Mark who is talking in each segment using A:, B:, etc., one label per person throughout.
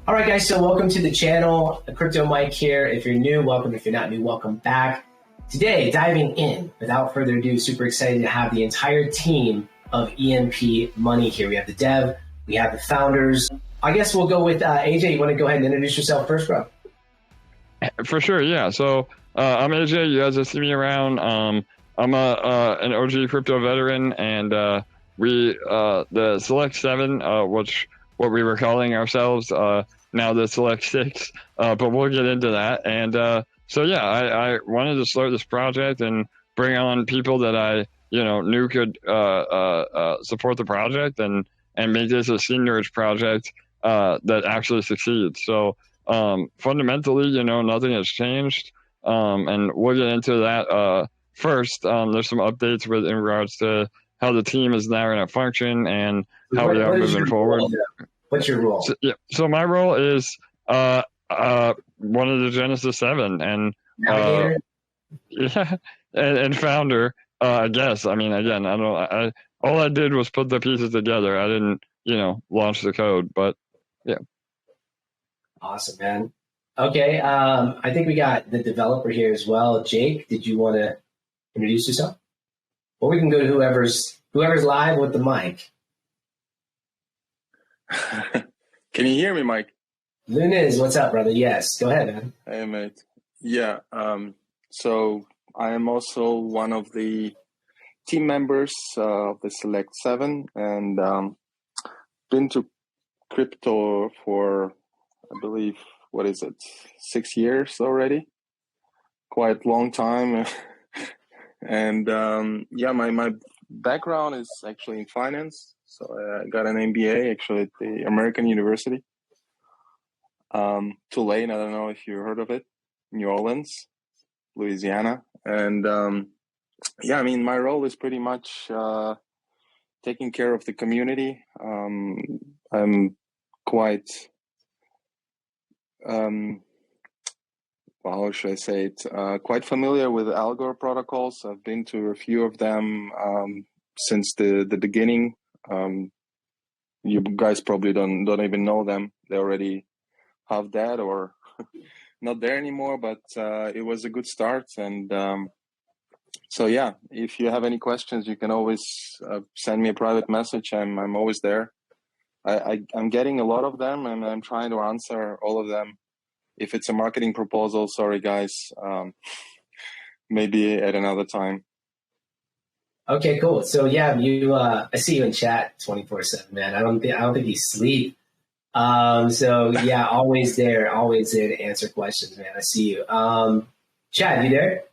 A: All right, guys, so welcome to the channel. Crypto Mike here. If you're new, welcome. If you're not new, welcome back. Today, diving in, without further ado, super excited to have the entire team of EMP Money here. We have the dev, we have the founders. I guess we'll go with AJ. You want to go ahead and introduce yourself first, bro?
B: For sure, yeah. So I'm AJ. You guys have seen me around. I'm an OG crypto veteran, and the Select 7, which what we were calling ourselves, now the Select 6, but we'll get into that. And so yeah, I wanted to start this project and bring on people that I knew could support the project and make this a seniors project that actually succeeds. So fundamentally, nothing has changed, and we'll get into that first. There's some updates in regards to how the team is now going to function and how we are moving forward.
A: What's your role?
B: So my role is one of the Genesis 7 and and founder. I guess. I mean, again, all I did was put the pieces together. I didn't, launch the code, but yeah.
A: Awesome, man. Okay, I think we got the developer here as well. Jake, did you want to introduce yourself? Or we can go to whoever's live with the mic.
C: Can you hear me, Mike?
A: Lunes, what's up, brother? Yes, go ahead, man.
C: Hey, mate. Yeah, so I am also one of the team members of the Select 7 and been to crypto for, I believe, 6 years already? Quite long time. And yeah, my background is actually in finance. So I got an MBA actually at the American University. Tulane, I don't know if you heard of it, New Orleans, Louisiana. And yeah, I mean, my role is pretty much taking care of the community. I'm quite, how should I say it? Quite familiar with Algor protocols. I've been to a few of them since the beginning. You guys probably don't even know them. They already have that or not there anymore, but it was a good start. And so yeah, if you have any questions, you can always send me a private message. I'm always there. I'm getting a lot of them, and I'm trying to answer all of them. If it's a marketing proposal, sorry guys, maybe at another time.
A: Okay, cool. So yeah, I see you in chat 24/7, man. I don't think you sleep. So yeah, always there to answer questions, man. I see you. Chad, you there?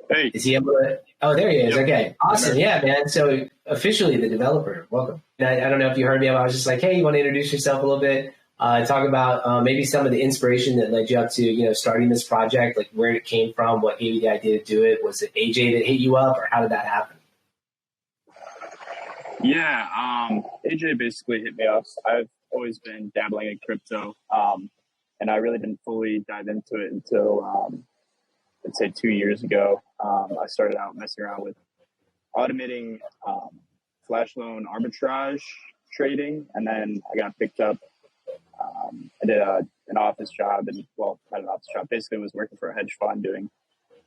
D: Hey.
A: Is he able to? Oh, there he is. Yep. Okay, awesome. Yeah, man. So officially the developer. Welcome. I don't know if you heard me. I was just like, hey, you want to introduce yourself a little bit? Talk about maybe some of the inspiration that led you up to, starting this project, like where it came from, what gave you the idea to do it. Was it AJ that hit you up, or how did that happen?
D: Yeah, AJ basically hit me up. I've always been dabbling in crypto, and I really didn't fully dive into it until, let's say 2 years ago. I started out messing around with automating flash loan arbitrage trading, and then I got picked up. I did an office job, and well, not an office job. Basically, was working for a hedge fund doing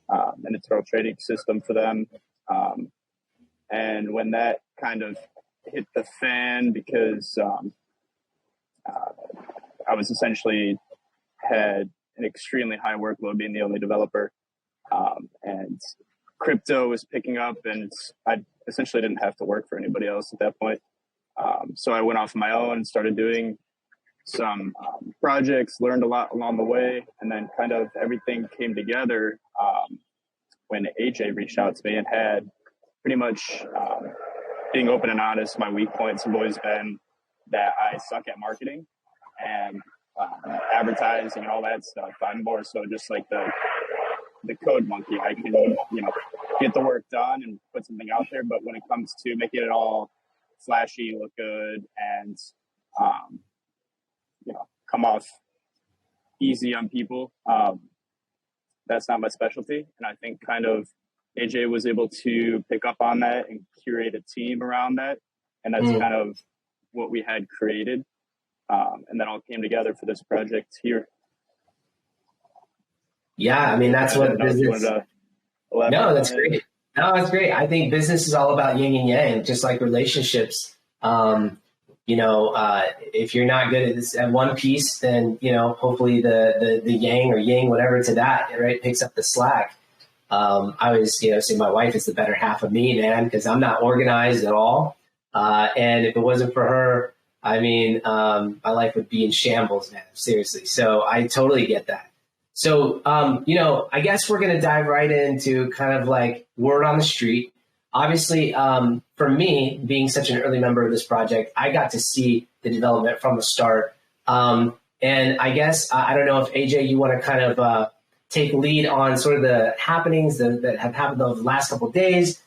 D: an internal trading system for them. And when that kind of hit the fan, because I was essentially had an extremely high workload being the only developer, and crypto was picking up, and I essentially didn't have to work for anybody else at that point. So I went off on my own and started doing some projects, learned a lot along the way, and then kind of everything came together when AJ reached out to me and had pretty much being open and honest. My weak points have always been that I suck at marketing and advertising and all that stuff. I'm more so just like the code monkey. I can, get the work done and put something out there, but when it comes to making it all flashy, look good, and come off easy on people, that's not my specialty. And I think kind of AJ was able to pick up on that and curate a team around that. And that's kind of what we had created. And then all came together for this project here.
A: Yeah, I mean, that's what business. No, that's great. No, that's great. I think business is all about yin and yang, just like relationships. If you're not good at this at one piece, then, hopefully the yang or yin, whatever to that, right, picks up the slack. I always, say my wife is the better half of me, man, because I'm not organized at all. And if it wasn't for her, I mean, my life would be in shambles, man, seriously. So I totally get that. So, I guess we're going to dive right into kind of like word on the street. Obviously, for me, being such an early member of this project, I got to see the development from the start. And I guess, I don't know if AJ, you want to kind of take lead on sort of the happenings that have happened over the last couple of days.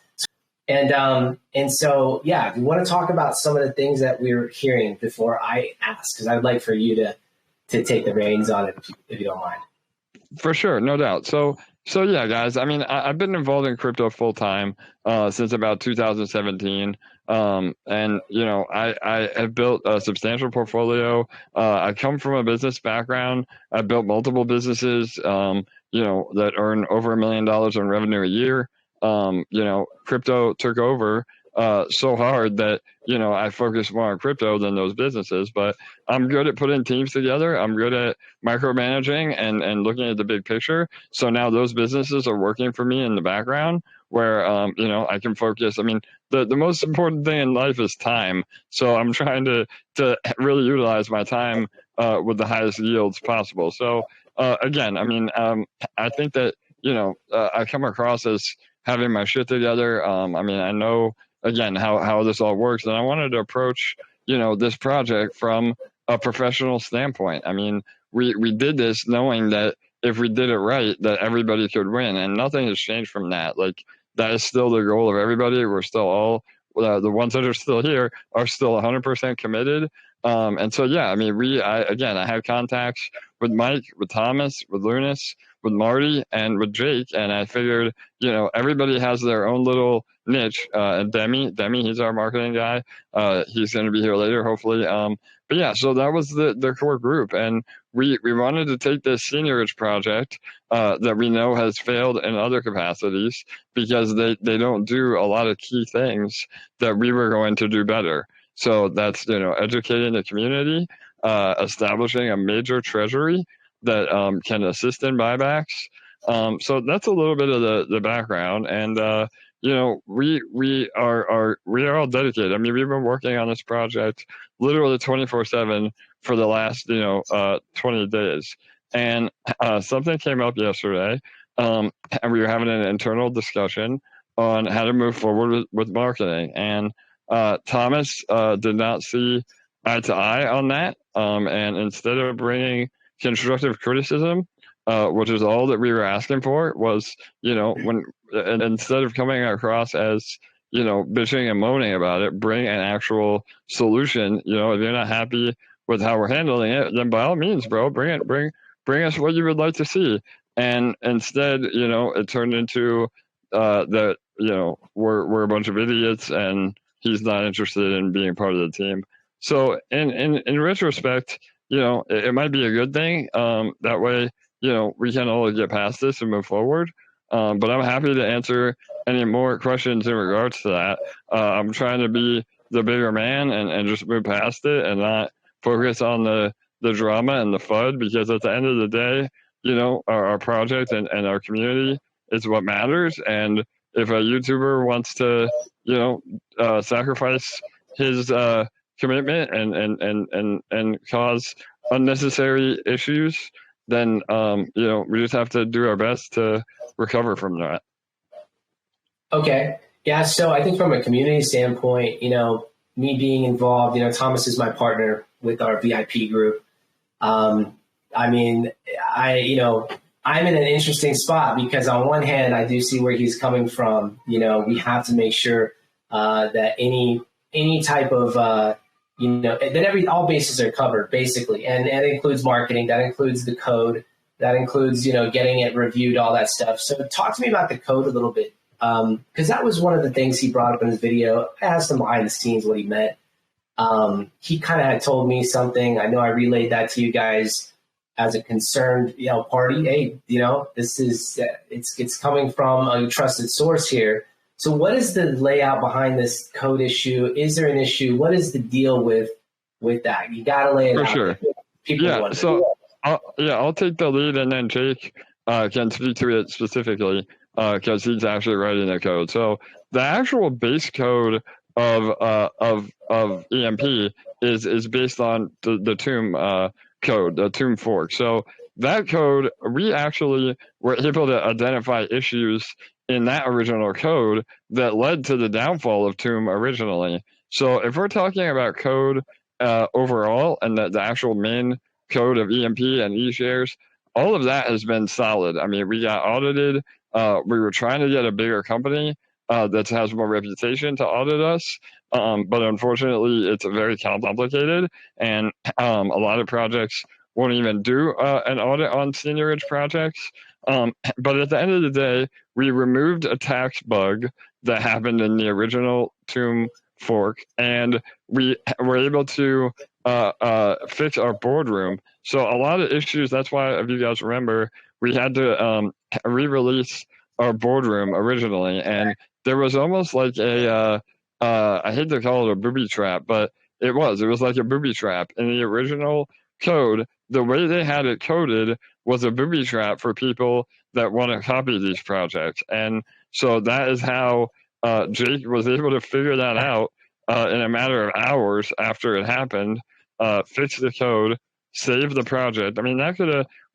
A: And so, yeah, if you want to talk about some of the things that we're hearing before I ask, because I'd like for you to take the reins on it, if you don't mind.
B: For sure, no doubt. So yeah, guys. I mean, I've been involved in crypto full time since about 2017, and I have built a substantial portfolio. I come from a business background. I built multiple businesses, that earn over $1 million in revenue a year. Crypto took over so hard that, I focus more on crypto than those businesses, but I'm good at putting teams together. I'm good at micromanaging and looking at the big picture. So now those businesses are working for me in the background where, I can focus. I mean, the most important thing in life is time. So I'm trying to really utilize my time with the highest yields possible. So again, I mean, I think that, I come across as having my shit together. I mean, I know, again, how this all works. And I wanted to approach, this project from a professional standpoint. I mean, we did this knowing that if we did it right, that everybody could win. And nothing has changed from that. Like, that is still the goal of everybody. We're still all, the ones that are still here are still 100% committed. And so, yeah, I mean, I had contacts with Mike, with Thomas, with Lunas, with Marty, and with Jake. And I figured, everybody has their own little niche. And Demi, he's our marketing guy. He's going to be here later, hopefully. But yeah, so that was the core group. And we wanted to take this seniorage project that we know has failed in other capacities because they don't do a lot of key things that we were going to do better. So that's, educating the community, establishing a major treasury that can assist in buybacks. So that's a little bit of the background. And, we are all dedicated. I mean, we've been working on this project literally 24/7 for the last, 20 days. And something came up yesterday, and we were having an internal discussion on how to move forward with marketing. And Thomas did not see eye to eye on that. And instead of bringing constructive criticism, which is all that we were asking for, was, instead of coming across as, bitching and moaning about it, bring an actual solution. If you're not happy with how we're handling it, then by all means, bro, bring us what you would like to see. And instead, it turned into that, we're a bunch of idiots and he's not interested in being part of the team. So in retrospect, it might be a good thing. That way, we can all get past this and move forward. But I'm happy to answer any more questions in regards to that. I'm trying to be the bigger man and just move past it and not focus on the drama and the FUD, because at the end of the day, our project and our community is what matters. And if a YouTuber wants to, sacrifice his commitment and cause unnecessary issues, then we just have to do our best to recover from that.
A: Okay. Yeah. So I think from a community standpoint, me being involved, Thomas is my partner with our VIP group. I mean, I'm in an interesting spot because on one hand, I do see where he's coming from. We have to make sure that any type of, that all bases are covered basically. And it includes marketing, that includes the code, that includes, getting it reviewed, all that stuff. So talk to me about the code a little bit. 'Cause that was one of the things he brought up in his video. I asked him behind the scenes what he meant. He kind of had told me something. I know I relayed that to you guys as a concerned, party. Hey, this is it's coming from a trusted source here. So what is the layout behind this code issue? Is there an issue? What is the deal with that? You got to lay it
B: For
A: out.
B: sure.
A: People
B: Yeah.
A: wonder.
B: So I'll take the lead, and then Jake can speak to it specifically because he's actually writing the code. So the actual base code of EMP is based on the Tomb code, the Tomb fork. So that code, we actually were able to identify issues in that original code that led to the downfall of Tomb originally. So if we're talking about code overall and the actual main code of EMP and E-shares, all of that has been solid. I mean, we got audited. We were trying to get a bigger company that has more reputation to audit us. But unfortunately, it's very complicated, and a lot of projects won't even do an audit on seniorage projects. But at the end of the day, we removed a tax bug that happened in the original Tomb fork, and we were able to fix our boardroom. So a lot of issues, that's why, if you guys remember, we had to re-release our boardroom originally, and there was almost like I hate to call it a booby trap, but it was like a booby trap. In the original code, the way they had it coded was a booby trap for people that want to copy these projects. And so that is how Jake was able to figure that out in a matter of hours after it happened, fix the code, save the project. I mean,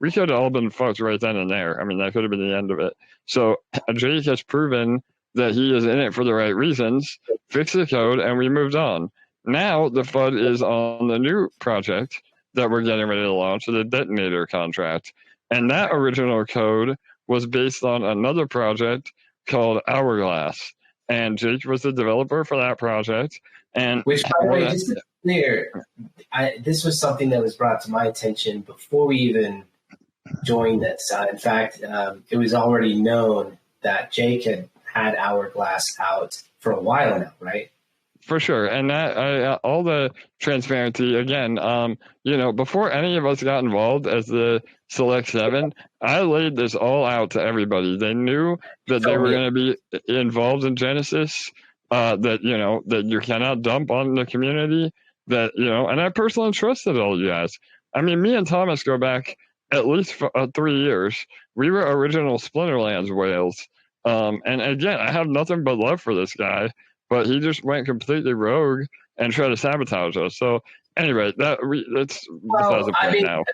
B: we could have all been fucked right then and there. I mean, that could have been the end of it. So Jake has proven that he is in it for the right reasons, fix the code, and we moved on. Now the FUD is on the new project that we're getting ready to launch, the Detonator Contract. And that original code was based on another project called Hourglass. And Jake was the developer for that project. And
A: which, by the way, just to be clear, this was something that was brought to my attention before we even joined this. In fact, it was already known that Jake had Hourglass out for a while now, right?
B: For sure. And that all the transparency, again, before any of us got involved as the Select 7, I laid this all out to everybody. They knew that they were going to be involved in Genesis, that you cannot dump on the community, and I personally trusted all you guys. I mean, me and Thomas go back at least 3 years. We were original Splinterlands whales. And again, I have nothing but love for this guy, but he just went completely rogue and tried to sabotage us. So anyway, that's besides the point now.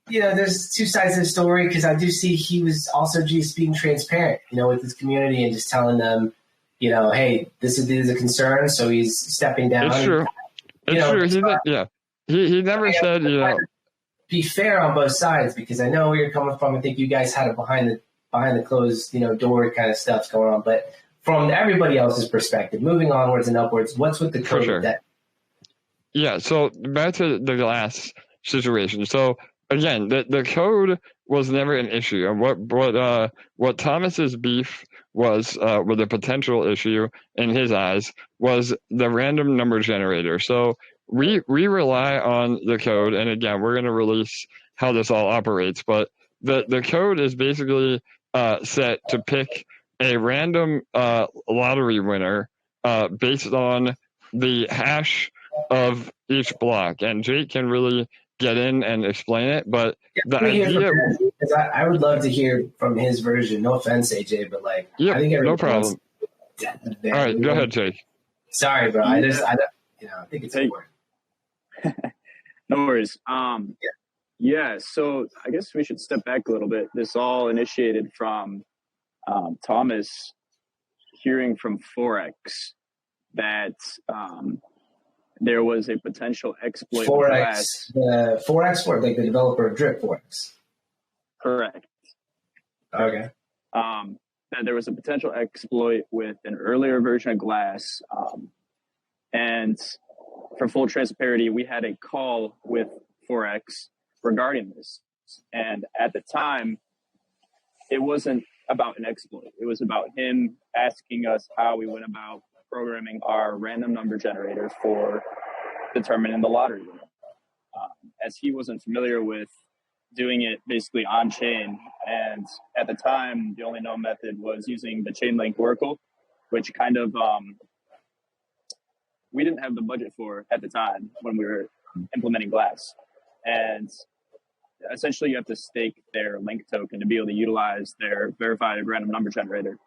A: There's two sides of the story, because I do see he was also just being transparent, with his community and just telling them, hey, this is a concern, so he's stepping down.
B: It's true. It's true. He never said,
A: Be fair on both sides, because I know where you're coming from. I think you guys had it behind the closed, door kind of stuff going on, but from everybody else's perspective, moving onwards and upwards, what's with the code? For sure.
B: Yeah, so back to the glass situation. So again, the code was never an issue. And what Thomas's beef was with a potential issue in his eyes was the random number generator. So we rely on the code, and again, we're going to release how this all operates, but the code is basically set to pick a random lottery winner based on the hash of each block. And Jake can really get in and explain it, but the idea...
A: I would love to hear from his version. No offense, AJ, but I think
B: no problem. All right, go ahead, Jake.
A: Sorry, bro. I think it's important.
D: No worries. So I guess we should step back a little bit. This all initiated from Thomas hearing from Forex that there was a potential exploit.
A: Forex, like the developer of Drip Forex.
D: Correct.
A: Okay.
D: That there was a potential exploit with an earlier version of Glass, and for full transparency, we had a call with Forex regarding this, and at the time, it wasn't about an exploit. It was about him asking us how we went about programming our random number generator for determining the lottery winner. As he wasn't familiar with doing it basically on chain, and at the time, the only known method was using the Chainlink Oracle, which kind of we didn't have the budget for at the time when we were implementing Glass. And essentially, you have to stake their link token to be able to utilize their verified random number generator.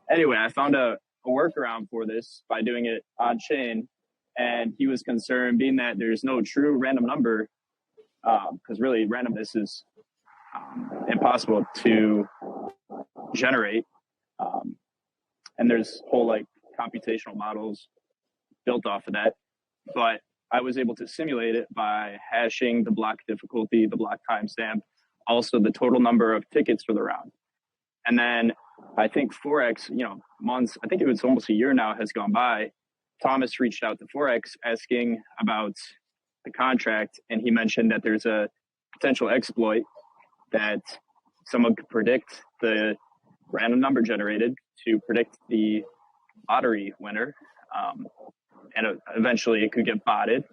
D: Anyway, I found a workaround for this by doing it on chain, and he was concerned, being that there's no true random number, because really randomness is impossible to generate, and there's whole like computational models built off of that. But I was able to simulate it by hashing the block difficulty, the block timestamp, also the total number of tickets for the round. And then I think Forex, months, I think it was almost a year now has gone by. Thomas reached out to Forex asking about the contract, and he mentioned that there's a potential exploit that someone could predict the random number generated to predict the lottery winner. And eventually it could get botted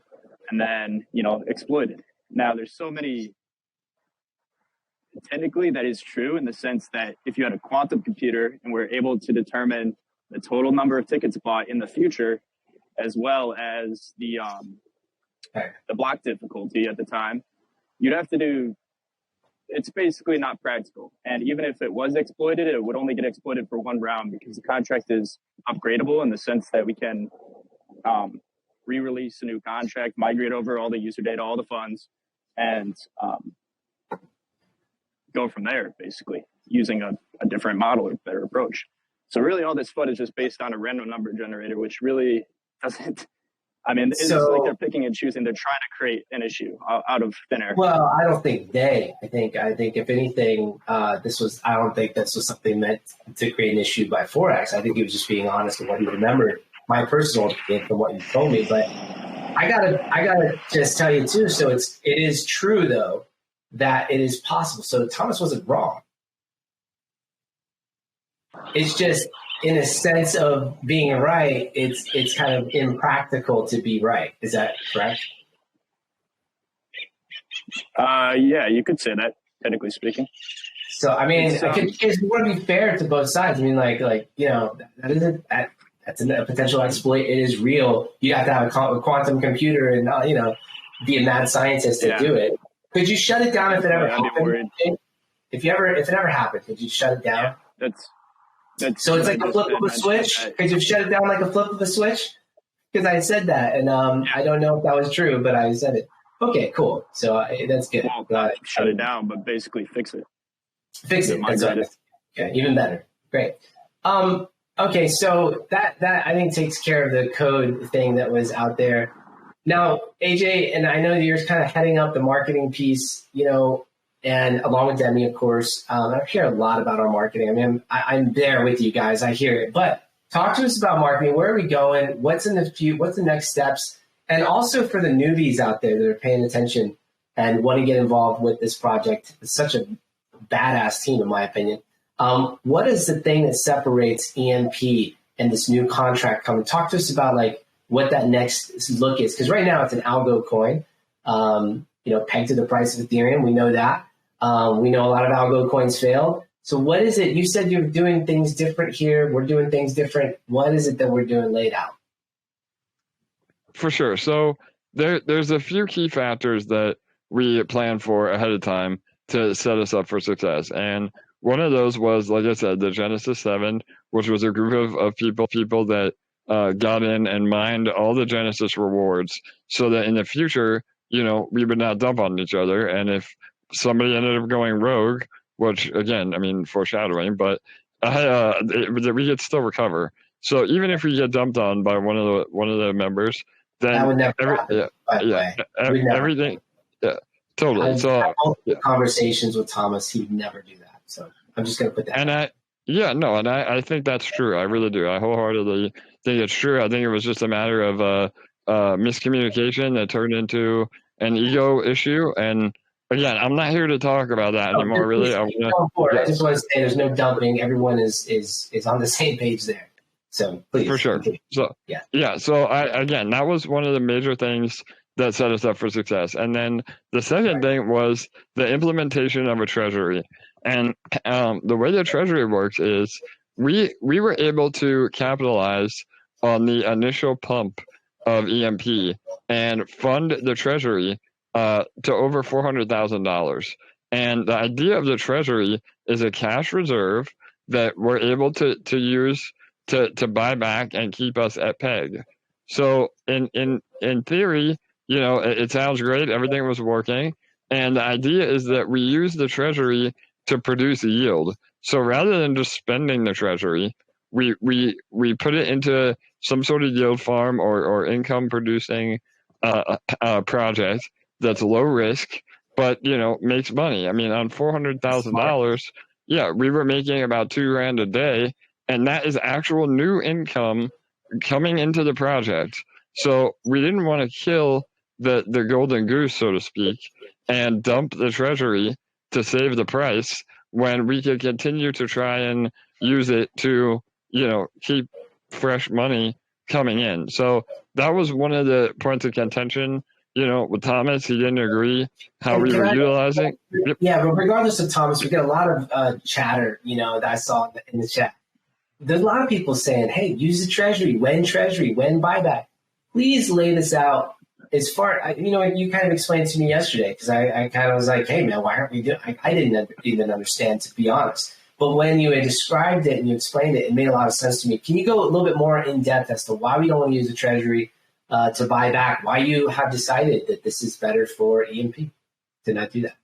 D: and then, exploited. Now there's so many, technically that is true in the sense that if you had a quantum computer and we're able to determine the total number of tickets bought in the future, as well as the block difficulty at the time, you'd have to do, it's basically not practical. And even if it was exploited, it would only get exploited for one round because the contract is upgradable in the sense that we can re-release a new contract, migrate over all the user data, all the funds, and go from there, basically, using a different model or better approach. So really all this FUD is just based on a random number generator, which really doesn't, it's like they're picking and choosing. They're trying to create an issue out of thin air.
A: Well, I don't think I think if anything, I don't think this was something meant to create an issue by Forex. I think he was just being honest with what he remembered. My personal opinion from what you told me, but I gotta just tell you too. So it is true though that it is possible. So Thomas wasn't wrong. It's just in a sense of being right. It's kind of impractical to be right. Is that correct?
D: Yeah, you could say that, technically speaking.
A: So because we want to be fair to both sides. That's a potential exploit. It is real. You have to have a quantum computer and be a mad scientist to do it. Could you shut it down if it ever happened? If it ever happened, could you shut it down?
D: Yeah, that's
A: so it's like a flip of a switch. Could you shut it down like a flip of a switch? Because I said that, and I don't know if that was true, but I said it. Okay, cool. So that's good.
D: Well, shut it down, but basically fix it.
A: Fix it. That's right. Okay, even better. Great. Okay, so that I think takes care of the code thing that was out there. Now, AJ, and I know you're kind of heading up the marketing piece, and along with Demi, of course. I hear a lot about our marketing. I'm there with you guys. I hear it. But talk to us about marketing. Where are we going? What's in the future? What's the next steps? And also for the newbies out there that are paying attention and want to get involved with this project. It's such a badass team, in my opinion. What is the thing that separates EMP and this new contract coming? Talk to us about what that next look is, because right now it's an algo coin, pegged to the price of Ethereum. We know that. We know a lot of algo coins fail. So what is it? You said you're doing things different here. We're doing things different. What is it that we're doing laid out?
B: For sure. So there's a few key factors that we plan for ahead of time to set us up for success. And one of those was, like I said, the Genesis 7, which was a group of people that got in and mined all the Genesis rewards so that in the future, we would not dump on each other. And if somebody ended up going rogue, which again, foreshadowing, but we could still recover. So even if we get dumped on by one of the members, then
A: that would never happen,
B: everything, totally.
A: I've conversations with Thomas, he would never do that. So I'm just going to put that.
B: And I think that's true. I really do. I wholeheartedly think it's true. I think it was just a matter of miscommunication that turned into an ego issue. And again, I'm not here to talk about that anymore. Really,
A: I just want to say there's no dumping. Everyone is on the same page there. So please.
B: For sure.
A: Continue.
B: So So again, that was one of the major things that set us up for success. And then the second thing was the implementation of a treasury. And the way the treasury works is we were able to capitalize on the initial pump of EMP and fund the treasury to over $400,000. And the idea of the treasury is a cash reserve that we're able to use to buy back and keep us at peg. So in theory, it sounds great. Everything was working. And the idea is that we use the treasury to produce a yield. So rather than just spending the treasury, we put it into some sort of yield farm or income producing project that's low risk, but makes money. I mean, on $400,000, we were making about $2,000 a day, and that is actual new income coming into the project. So we didn't want to kill the golden goose, so to speak, and dump the treasury to save the price when we could continue to try and use it to, keep fresh money coming in. So that was one of the points of contention, with Thomas. He didn't agree how we were utilizing.
A: Yeah, but regardless of Thomas, we get a lot of chatter, that I saw in the chat. There's a lot of people saying, hey, use the treasury, when buyback. Please lay this out as far, you kind of explained to me yesterday, because I kind of was like, hey, man, why aren't we doing I didn't even understand, to be honest. But when you had described it and you explained it, it made a lot of sense to me. Can you go a little bit more in depth as to why we don't want to use the treasury to buy back, why you have decided that this is better for EMP to not do that?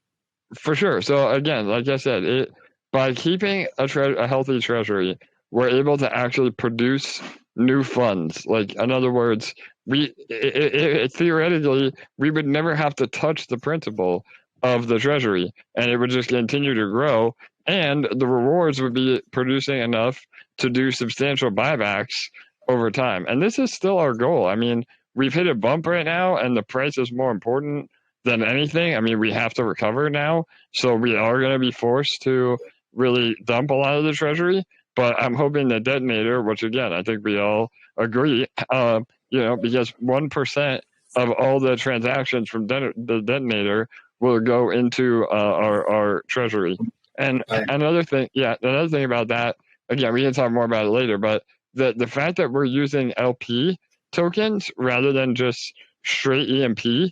B: For sure. So again, like I said, by keeping a healthy treasury, we're able to actually produce new funds. Like, in other words, theoretically, we would never have to touch the principal of the treasury, and it would just continue to grow, and the rewards would be producing enough to do substantial buybacks over time. And this is still our goal. I mean, we've hit a bump right now, and the price is more important than anything. I mean, we have to recover now, so we are going to be forced to really dump a lot of the treasury. But I'm hoping the detonator, which again, I think we all agree, because 1% of all the transactions from the detonator will go into our treasury. And another thing about that, again, we can talk more about it later, but the fact that we're using LP tokens rather than just straight EMP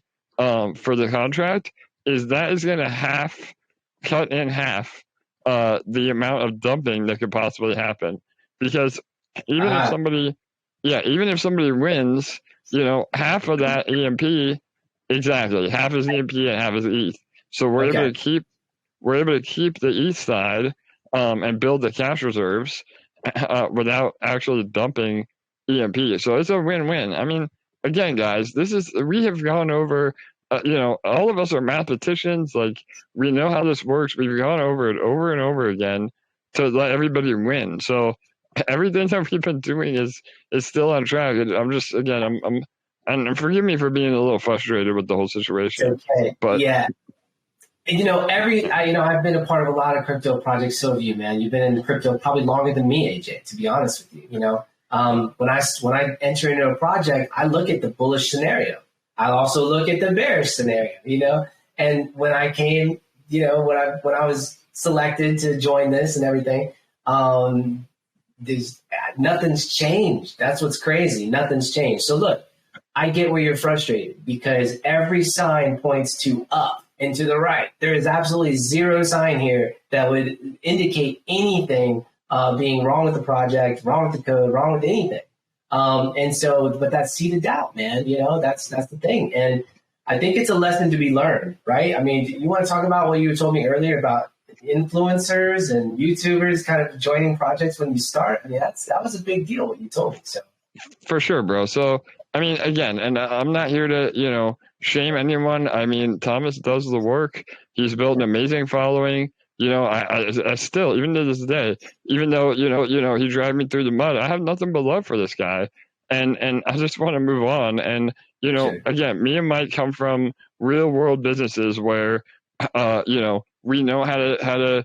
B: for the contract is going to cut in half the amount of dumping that could possibly happen. Because even if somebody wins, half of that EMP, exactly, half is EMP and half is ETH. So we're able to keep the ETH side and build the cash reserves without actually dumping EMP. So it's a win-win. I mean, again, guys, we have gone over. All of us are mathematicians. Like, we know how this works. We've gone over it over and over again to let everybody win. So everything that we've been doing is still on track. I'm just, again, and forgive me for being a little frustrated with the whole situation.
A: It's okay. But yeah. I've been a part of a lot of crypto projects. So have you, man. You've been in crypto probably longer than me, AJ, to be honest with you. When I enter into a project, I look at the bullish scenario. I also look at the bearish scenario, and when I came, when I was selected to join this and everything, nothing's changed. That's what's crazy. Nothing's changed. So look, I get where you're frustrated because every sign points to up and to the right. There is absolutely zero sign here that would indicate anything being wrong with the project, wrong with the code, wrong with anything. But that's seeded doubt, man. That's the thing. And I think it's a lesson to be learned, right? I mean, you want to talk about what you told me earlier about influencers and YouTubers kind of joining projects when you start? I mean, that was a big deal, what you told me. So
B: for sure, bro. So, I mean, again, and I'm not here to, shame anyone. I mean, Thomas does the work. He's built an amazing following. I still, even to this day, even though, he dragged me through the mud, I have nothing but love for this guy. And I just want to move on. And, again, me and Mike come from real world businesses where, we know how to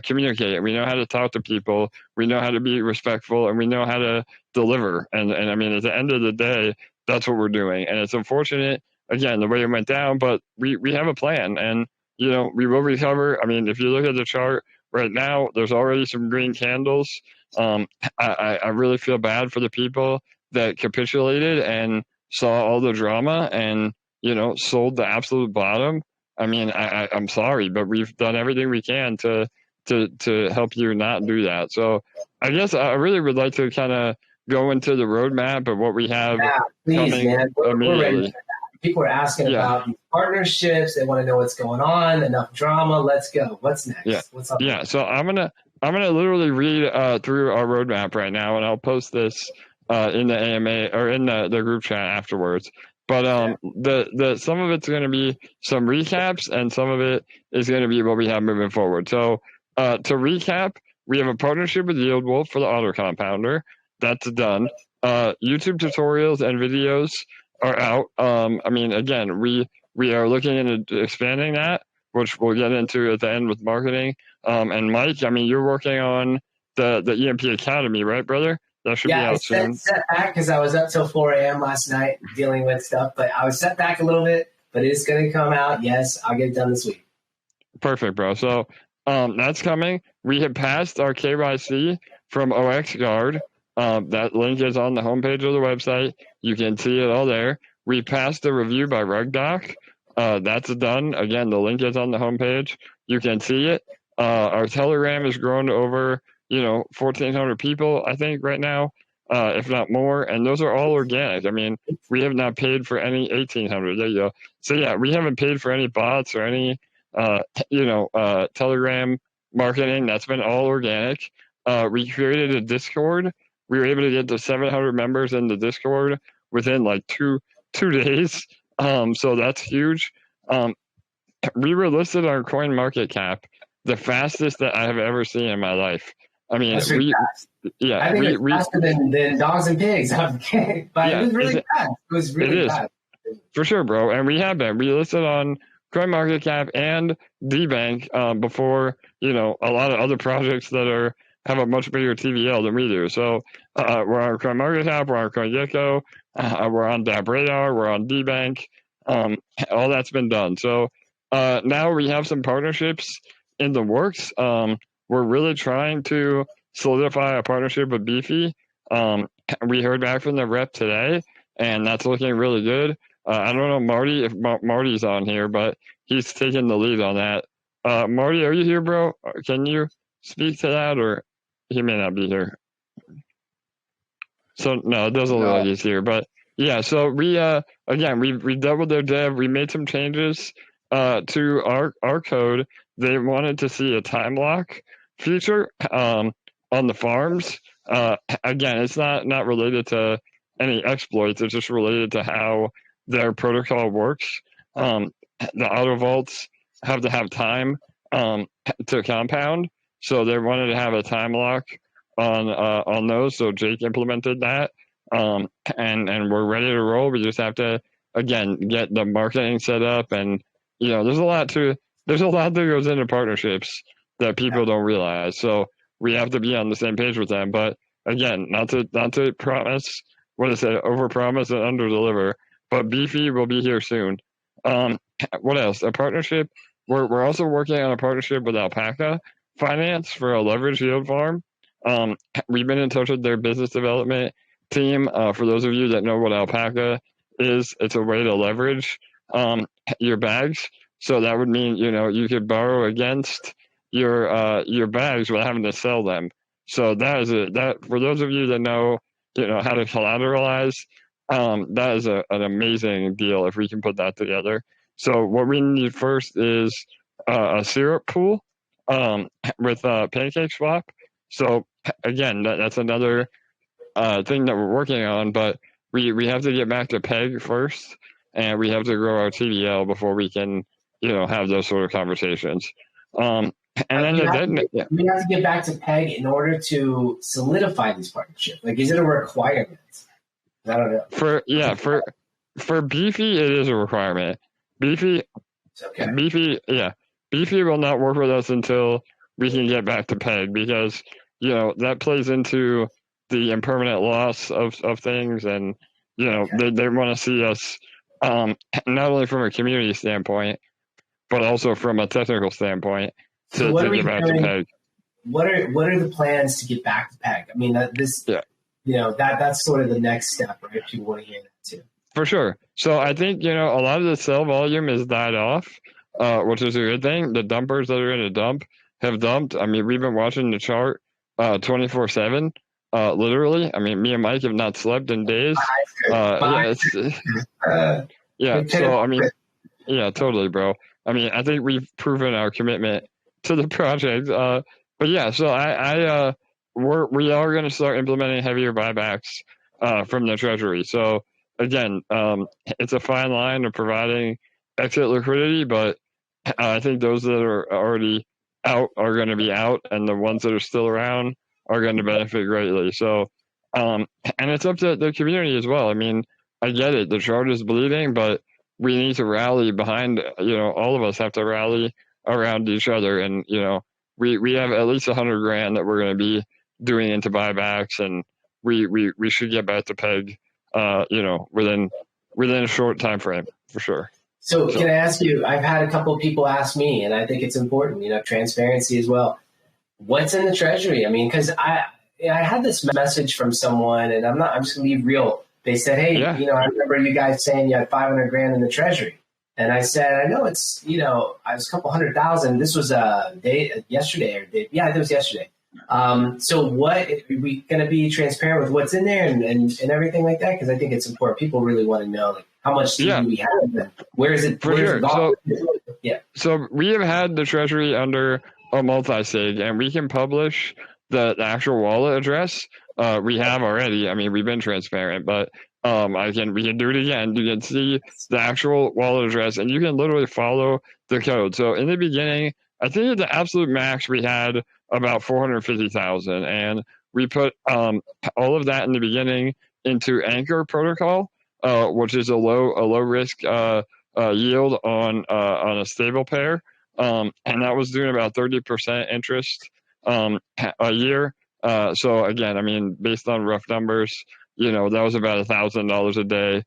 B: communicate. We know how to talk to people. We know how to be respectful, and we know how to deliver. And I mean, at the end of the day, that's what we're doing. And it's unfortunate, again, the way it went down, but we have a plan, and we will recover. I mean, if you look at the chart right now, there's already some green candles. I really feel bad for the people that capitulated and saw all the drama and sold the absolute bottom. I mean, I'm sorry, but we've done everything we can to help you not do that. So I guess I really would like to kind of go into the roadmap of what we have coming
A: man. We're ready. People are asking
B: Yeah.
A: about these partnerships. They want to know what's going on. Enough drama. Let's go. What's next?
B: Yeah.
A: What's up?
B: Yeah. So I'm gonna literally read through our roadmap right now, and I'll post this in the AMA or in the group chat afterwards. But the some of it's going to be some recaps, and some of it is going to be what we have moving forward. So to recap, we have a partnership with Yield Wolf for the auto compounder. That's done. YouTube tutorials and videos are out. I mean, again, we are looking into expanding that, which we'll get into at the end with marketing. And Mike, I mean, you're working on the EMP Academy, right, brother? That should be out soon.
A: Set back because I was up till 4 a.m. last night dealing with stuff, but I was set back a little bit, but it's going to come out. Yes, I'll get it done this week.
B: Perfect, bro. So that's coming. We have passed our KYC from OXGuard. That link is on the homepage of the website. You can see it all there. We passed the review by RugDoc. That's done. Again, the link is on the homepage. You can see it. Our Telegram has grown to over 1,400 people, I think, right now, if not more. And those are all organic. I mean, we have not paid for any 1,800. There you go. So yeah, we haven't paid for any bots or any Telegram marketing. That's been all organic. We created a Discord. We were able to get to 700 members in the Discord within like two days. So that's huge. We were listed on CoinMarketCap, the fastest that I have ever seen in my life. I mean,
A: fast.
B: Yeah,
A: I think it's faster than dogs and pigs. But it was really fast. It was really fast.
B: For sure, bro. And we have been. We listed on CoinMarketCap and DBank before, a lot of other projects that have a much bigger TVL than we do. So we're on CoinMarketCap, we're on CoinGecko, we're on DAppRadar, we're on DBank. All that's been done. So now we have some partnerships in the works. We're really trying to solidify a partnership with Beefy. We heard back from the rep today, and that's looking really good. I don't know, Marty, if Marty's on here, but he's taking the lead on that. Marty, are you here, bro? Can you speak to that, or he may not be here? So no, it doesn't look like he's here, but yeah. So we again, we doubled their dev. We made some changes to our code. They wanted to see a time lock feature on the farms. Again, it's not related to any exploits. It's just related to how their protocol works. The auto vaults have to have time to compound, so they wanted to have a time lock on those. So Jake implemented that, and we're ready to roll. We just have to again get the marketing set up, and there's a lot that goes into partnerships that people don't realize. So we have to be on the same page with them. But again, not to promise, overpromise and underdeliver. But Beefy will be here soon. What else? A partnership. We're also working on a partnership with Alpaca Finance for a leverage yield farm. We've been in touch with their business development team. For those of you that know what Alpaca is, it's a way to leverage your bags. So that would mean you could borrow against your bags without having to sell them. So that for those of you that know how to collateralize, that is an amazing deal if we can put that together. So what we need first is a syrup pool with PancakeSwap. So again, that's another thing that we're working on, but we have to get back to PEG first, and we have to grow our TVL before we can have those sort of conversations. And then
A: we have to get back to PEG in order to solidify this partnership. Like, is it a requirement? I don't know.
B: For Beefy, it is a requirement. Beefy will not work with us until we can get back to peg, because, you know, that plays into the impermanent loss of things. And, you know, they want to see us, not only from a community standpoint, but also from a technical standpoint, to get back to peg.
A: What are the plans to get back to peg? I mean, that's sort of the next step, right? People want to hear that too.
B: For sure. So I think, you know, a lot of the sell volume has died off, which is a good thing. The dumpers that are in a dump have dumped. I mean, we've been watching the chart 24/7, literally. I mean, me and Mike have not slept in days. So I mean, yeah, totally, bro. I mean, I think we've proven our commitment to the project. But yeah, so we are going to start implementing heavier buybacks from the Treasury. So again, it's a fine line of providing exit liquidity, but I think those that are already out are going to be out, and the ones that are still around are going to benefit greatly. So, and it's up to the community as well. I mean, I get it. The chart is bleeding, but we need to rally behind, you know, all of us have to rally around each other. And, you know, we have at least $100,000 that we're going to be doing into buybacks, and we should get back to peg, you know, within a short time frame, for sure.
A: So can I ask you, I've had a couple of people ask me, and I think it's important, you know, transparency as well. What's in the Treasury? I mean, because I had this message from someone, and I'm just going to be real. They said, hey, you know, I remember you guys saying you had $500,000 in the Treasury. And I said, I know it's, you know, I was a couple 100,000. This was yesterday. Yeah, it was yesterday. So what, are we going to be transparent with what's in there and everything like that? Because I think it's important. People really want to know, like, how much do we have? And where is it?
B: For sure.
A: So
B: we have had the Treasury under a multi-sig, and we can publish the actual wallet address. We have already. I mean, we've been transparent, but we can do it again. You can see the actual wallet address, and you can literally follow the code. So in the beginning, I think at the absolute max we had about 450,000, and we put all of that in the beginning into Anchor protocol, which is a low risk yield on a stable pair, and that was doing about 30% interest a year. So again, I mean, based on rough numbers, you know, that was about $1,000 a day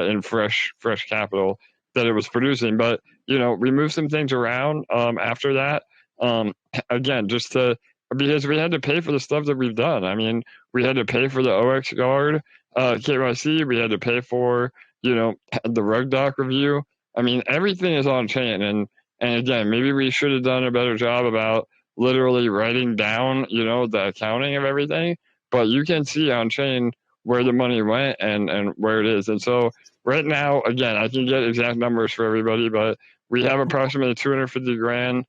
B: in fresh capital that it was producing. But, you know, we moved some things around after that. Again, because we had to pay for the stuff that we've done. I mean, we had to pay for the OX Guard KYC. We had to pay for, you know, the rug doc review. I mean, everything is on chain. And again, maybe we should have done a better job about literally writing down, you know, the accounting of everything. But you can see on chain where the money went and where it is. And so right now, again, I can get exact numbers for everybody, but we have approximately 250 grand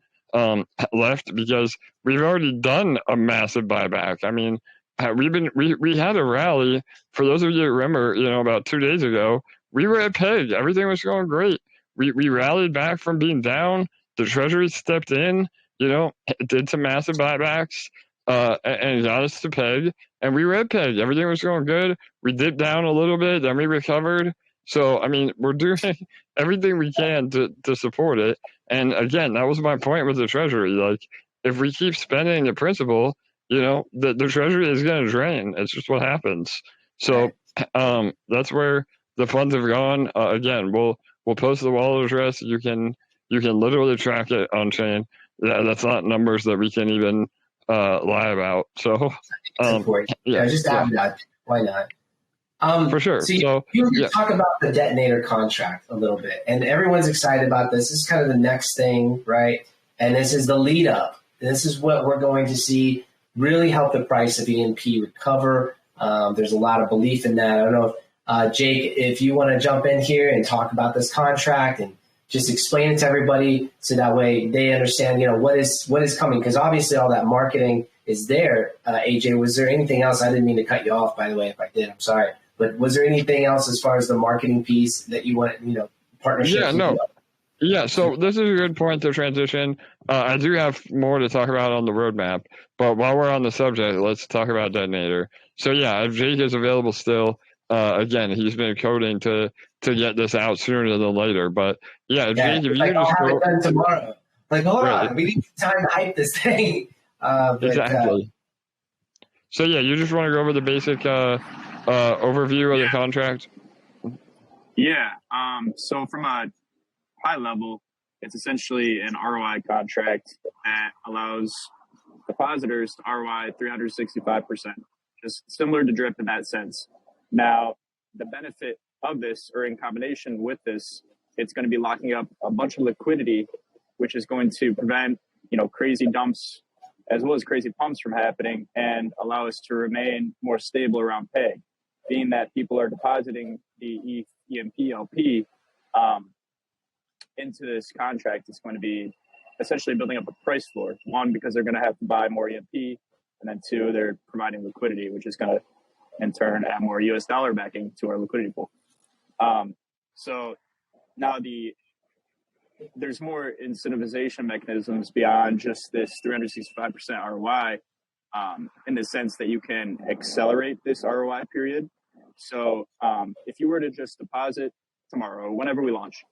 B: left because we've already done a massive buyback. I mean, we had a rally. For those of you who remember, you know, about 2 days ago, we were at peg. Everything was going great. We rallied back from being down. The Treasury stepped in, you know, did some massive buybacks and got us to peg. And we were at peg. Everything was going good. We dipped down a little bit, then we recovered. So, I mean, we're doing everything we can to support it. And again, that was my point with the Treasury. Like, if we keep spending the principal, you know, the Treasury is going to drain. It's just what happens. So that's where the funds have gone. Again, we'll post the wallet address. You can literally track it on chain. That's not numbers that we can even lie about. So
A: just add that. Why not?
B: For sure.
A: So you talk about the detonator contract a little bit, and everyone's excited about this. This is kind of the next thing, right? And this is the lead up. This is what we're going to see really help the price of EMP recover. There's a lot of belief in that. I don't know if Jake, if you want to jump in here and talk about this contract and just explain it to everybody so that way they understand, you know, what is coming. Because obviously all that marketing is there. AJ, was there anything else? I didn't mean to cut you off, by the way, if I did. I'm sorry. But was there anything else as far as the marketing piece that you want, you know, partnerships?
B: Yeah, no. Yeah, so this is a good point to transition. I do have more to talk about on the roadmap, but while we're on the subject, let's talk about Detonator. So yeah, if Jake is available still, again, he's been coding to get this out sooner than later. But yeah, Jake, if you
A: I'll have it done tomorrow. Like, hold on, we need time to hype this thing.
B: Exactly. So yeah, you just want to go over the basic overview of the contract?
D: Yeah. So from a high level, it's essentially an ROI contract that allows depositors to ROI 365%, just similar to DRIP in that sense. Now, the benefit of this, or in combination with this, it's going to be locking up a bunch of liquidity, which is going to prevent, crazy dumps as well as crazy pumps from happening and allow us to remain more stable around peg. Being that people are depositing the EMP LP into this contract, it's going to be essentially building up a price floor. One, because they're going to have to buy more EMP, and then two, they're providing liquidity, which is going to in turn add more US dollar backing to our liquidity pool. So now there's more incentivization mechanisms beyond just this 365% ROI, in the sense that you can accelerate this ROI period. So if you were to just deposit tomorrow, whenever we launch,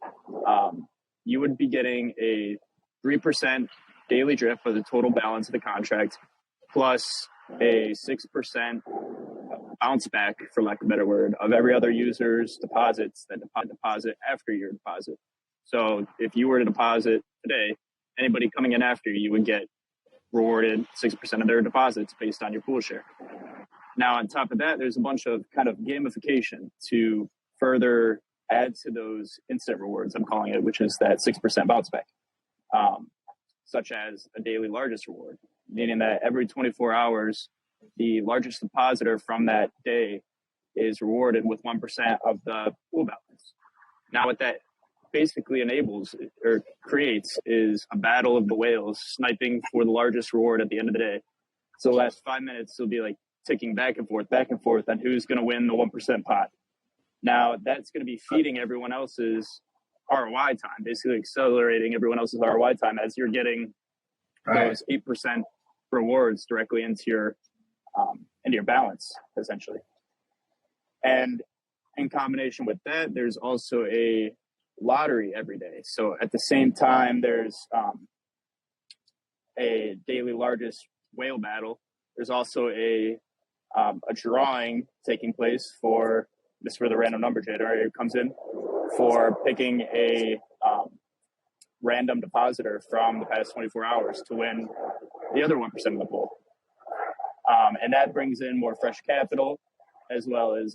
D: you would be getting a 3% daily drip for the total balance of the contract, plus a 6% bounce back, for lack of a better word, of every other user's deposits that deposit after your deposit. So if you were to deposit today, anybody coming in after you would get rewarded 6% of their deposits based on your pool share. Now, on top of that, there's a bunch of kind of gamification to further add to those instant rewards, I'm calling it, which is that 6% bounce back, such as a daily largest reward, meaning that every 24 hours, the largest depositor from that day is rewarded with 1% of the pool balance. Now, what that basically enables or creates is a battle of the whales sniping for the largest reward at the end of the day. So the last 5 minutes will be like ticking back and forth on who's going to win the 1% pot. Now, that's going to be feeding everyone else's ROI time, basically accelerating everyone else's ROI time as you're getting those 8% rewards directly into your balance, essentially. And in combination with that, there's also a lottery every day. So at the same time, there's a daily largest whale battle. There's also a drawing taking place for this, where the random number generator comes in, for picking a random depositor from the past 24 hours to win the other 1% of the pool. And that brings in more fresh capital, as well as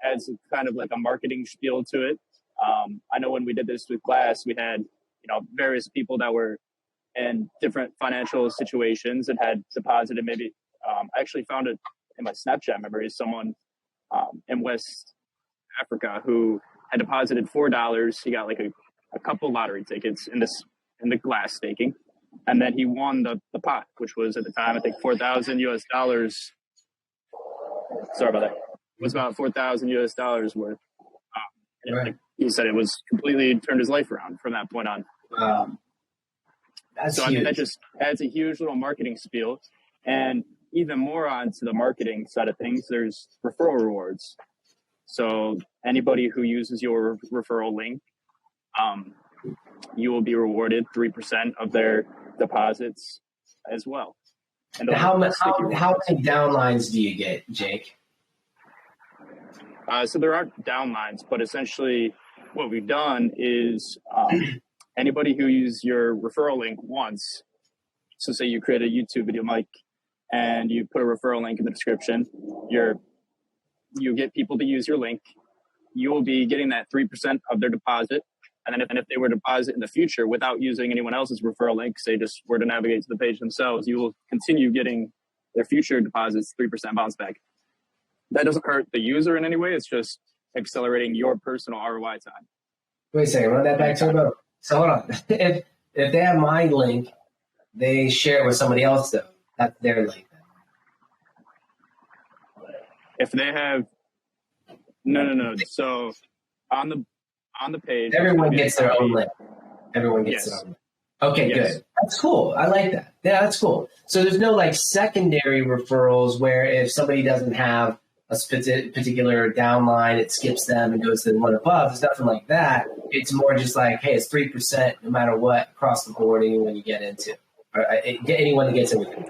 D: adds kind of like a marketing spiel to it. I know when we did this with class, we had, various people that were in different financial situations and had deposited maybe, I actually found it in my Snapchat memories, someone in West Africa who had deposited $4. He got like a couple lottery tickets in the glass staking. And then he won the pot, which was at the time, I think, $4,000 US. Sorry about that. It was about $4,000 US worth. Like he said, it was completely turned his life around from that point on.
A: That's
D: so
A: huge.
D: I mean, that just adds a huge little marketing spiel. And even more onto the marketing side of things, there's referral rewards. So anybody who uses your referral link, you will be rewarded 3% of their deposits as well. And
A: how many downlines do you get, Jake?
D: So there aren't downlines, but essentially what we've done is anybody who uses your referral link once, so say you create a YouTube video, Mike, and you put a referral link in the description, you get people to use your link, you will be getting that 3% of their deposit. And then if they were to deposit in the future without using anyone else's referral link, say just were to navigate to the page themselves, you will continue getting their future deposits 3% bounce back. That doesn't hurt the user in any way. It's just accelerating your personal ROI time.
A: Wait a second, run that back, Turbo. So hold on. If they have my link, they share it with somebody else, though. That's their link.
D: If they have no. So on the page,
A: everyone gets their own link. Everyone gets their own link. Okay, good. That's cool. I like that. Yeah, that's cool. So there's no like secondary referrals where if somebody doesn't have particular downline, it skips them and goes to the one above. There's nothing like that. It's more just like, hey, it's 3% no matter what across the board. Anyone you get into, or anyone that gets in with you.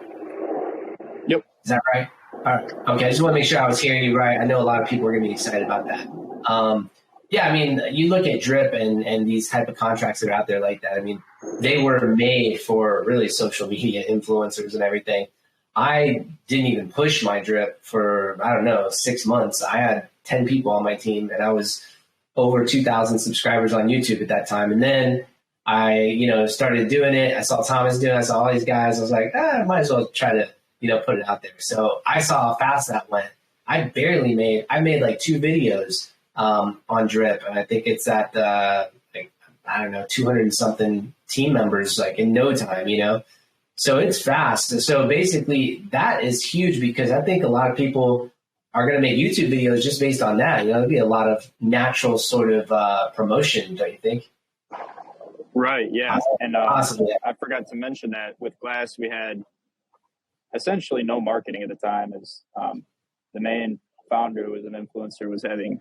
D: Yep.
A: Is that right? All right. Okay. I just want to make sure I was hearing you right. I know a lot of people are going to be excited about that. Yeah, I mean, you look at drip and these type of contracts that are out there like that. I mean, they were made for really social media influencers and everything. I didn't even push my drip for, I don't know, 6 months. I had 10 people on my team, and I was over 2,000 subscribers on YouTube at that time. And then I, started doing it. I saw Thomas doing it. I saw all these guys. I was like, I might as well try to, put it out there. So I saw how fast that went. I made like 2 videos on drip. And I think it's at, 200 and something team members, like in no time, So it's fast. So basically that is huge, because I think a lot of people are going to make YouTube videos just based on that. There'll be a lot of natural sort of promotion, don't you think?
D: Right. Yeah. And
A: Possibly.
D: I forgot to mention that with Glass, we had essentially no marketing at the time, as the main founder, who was an influencer, was having,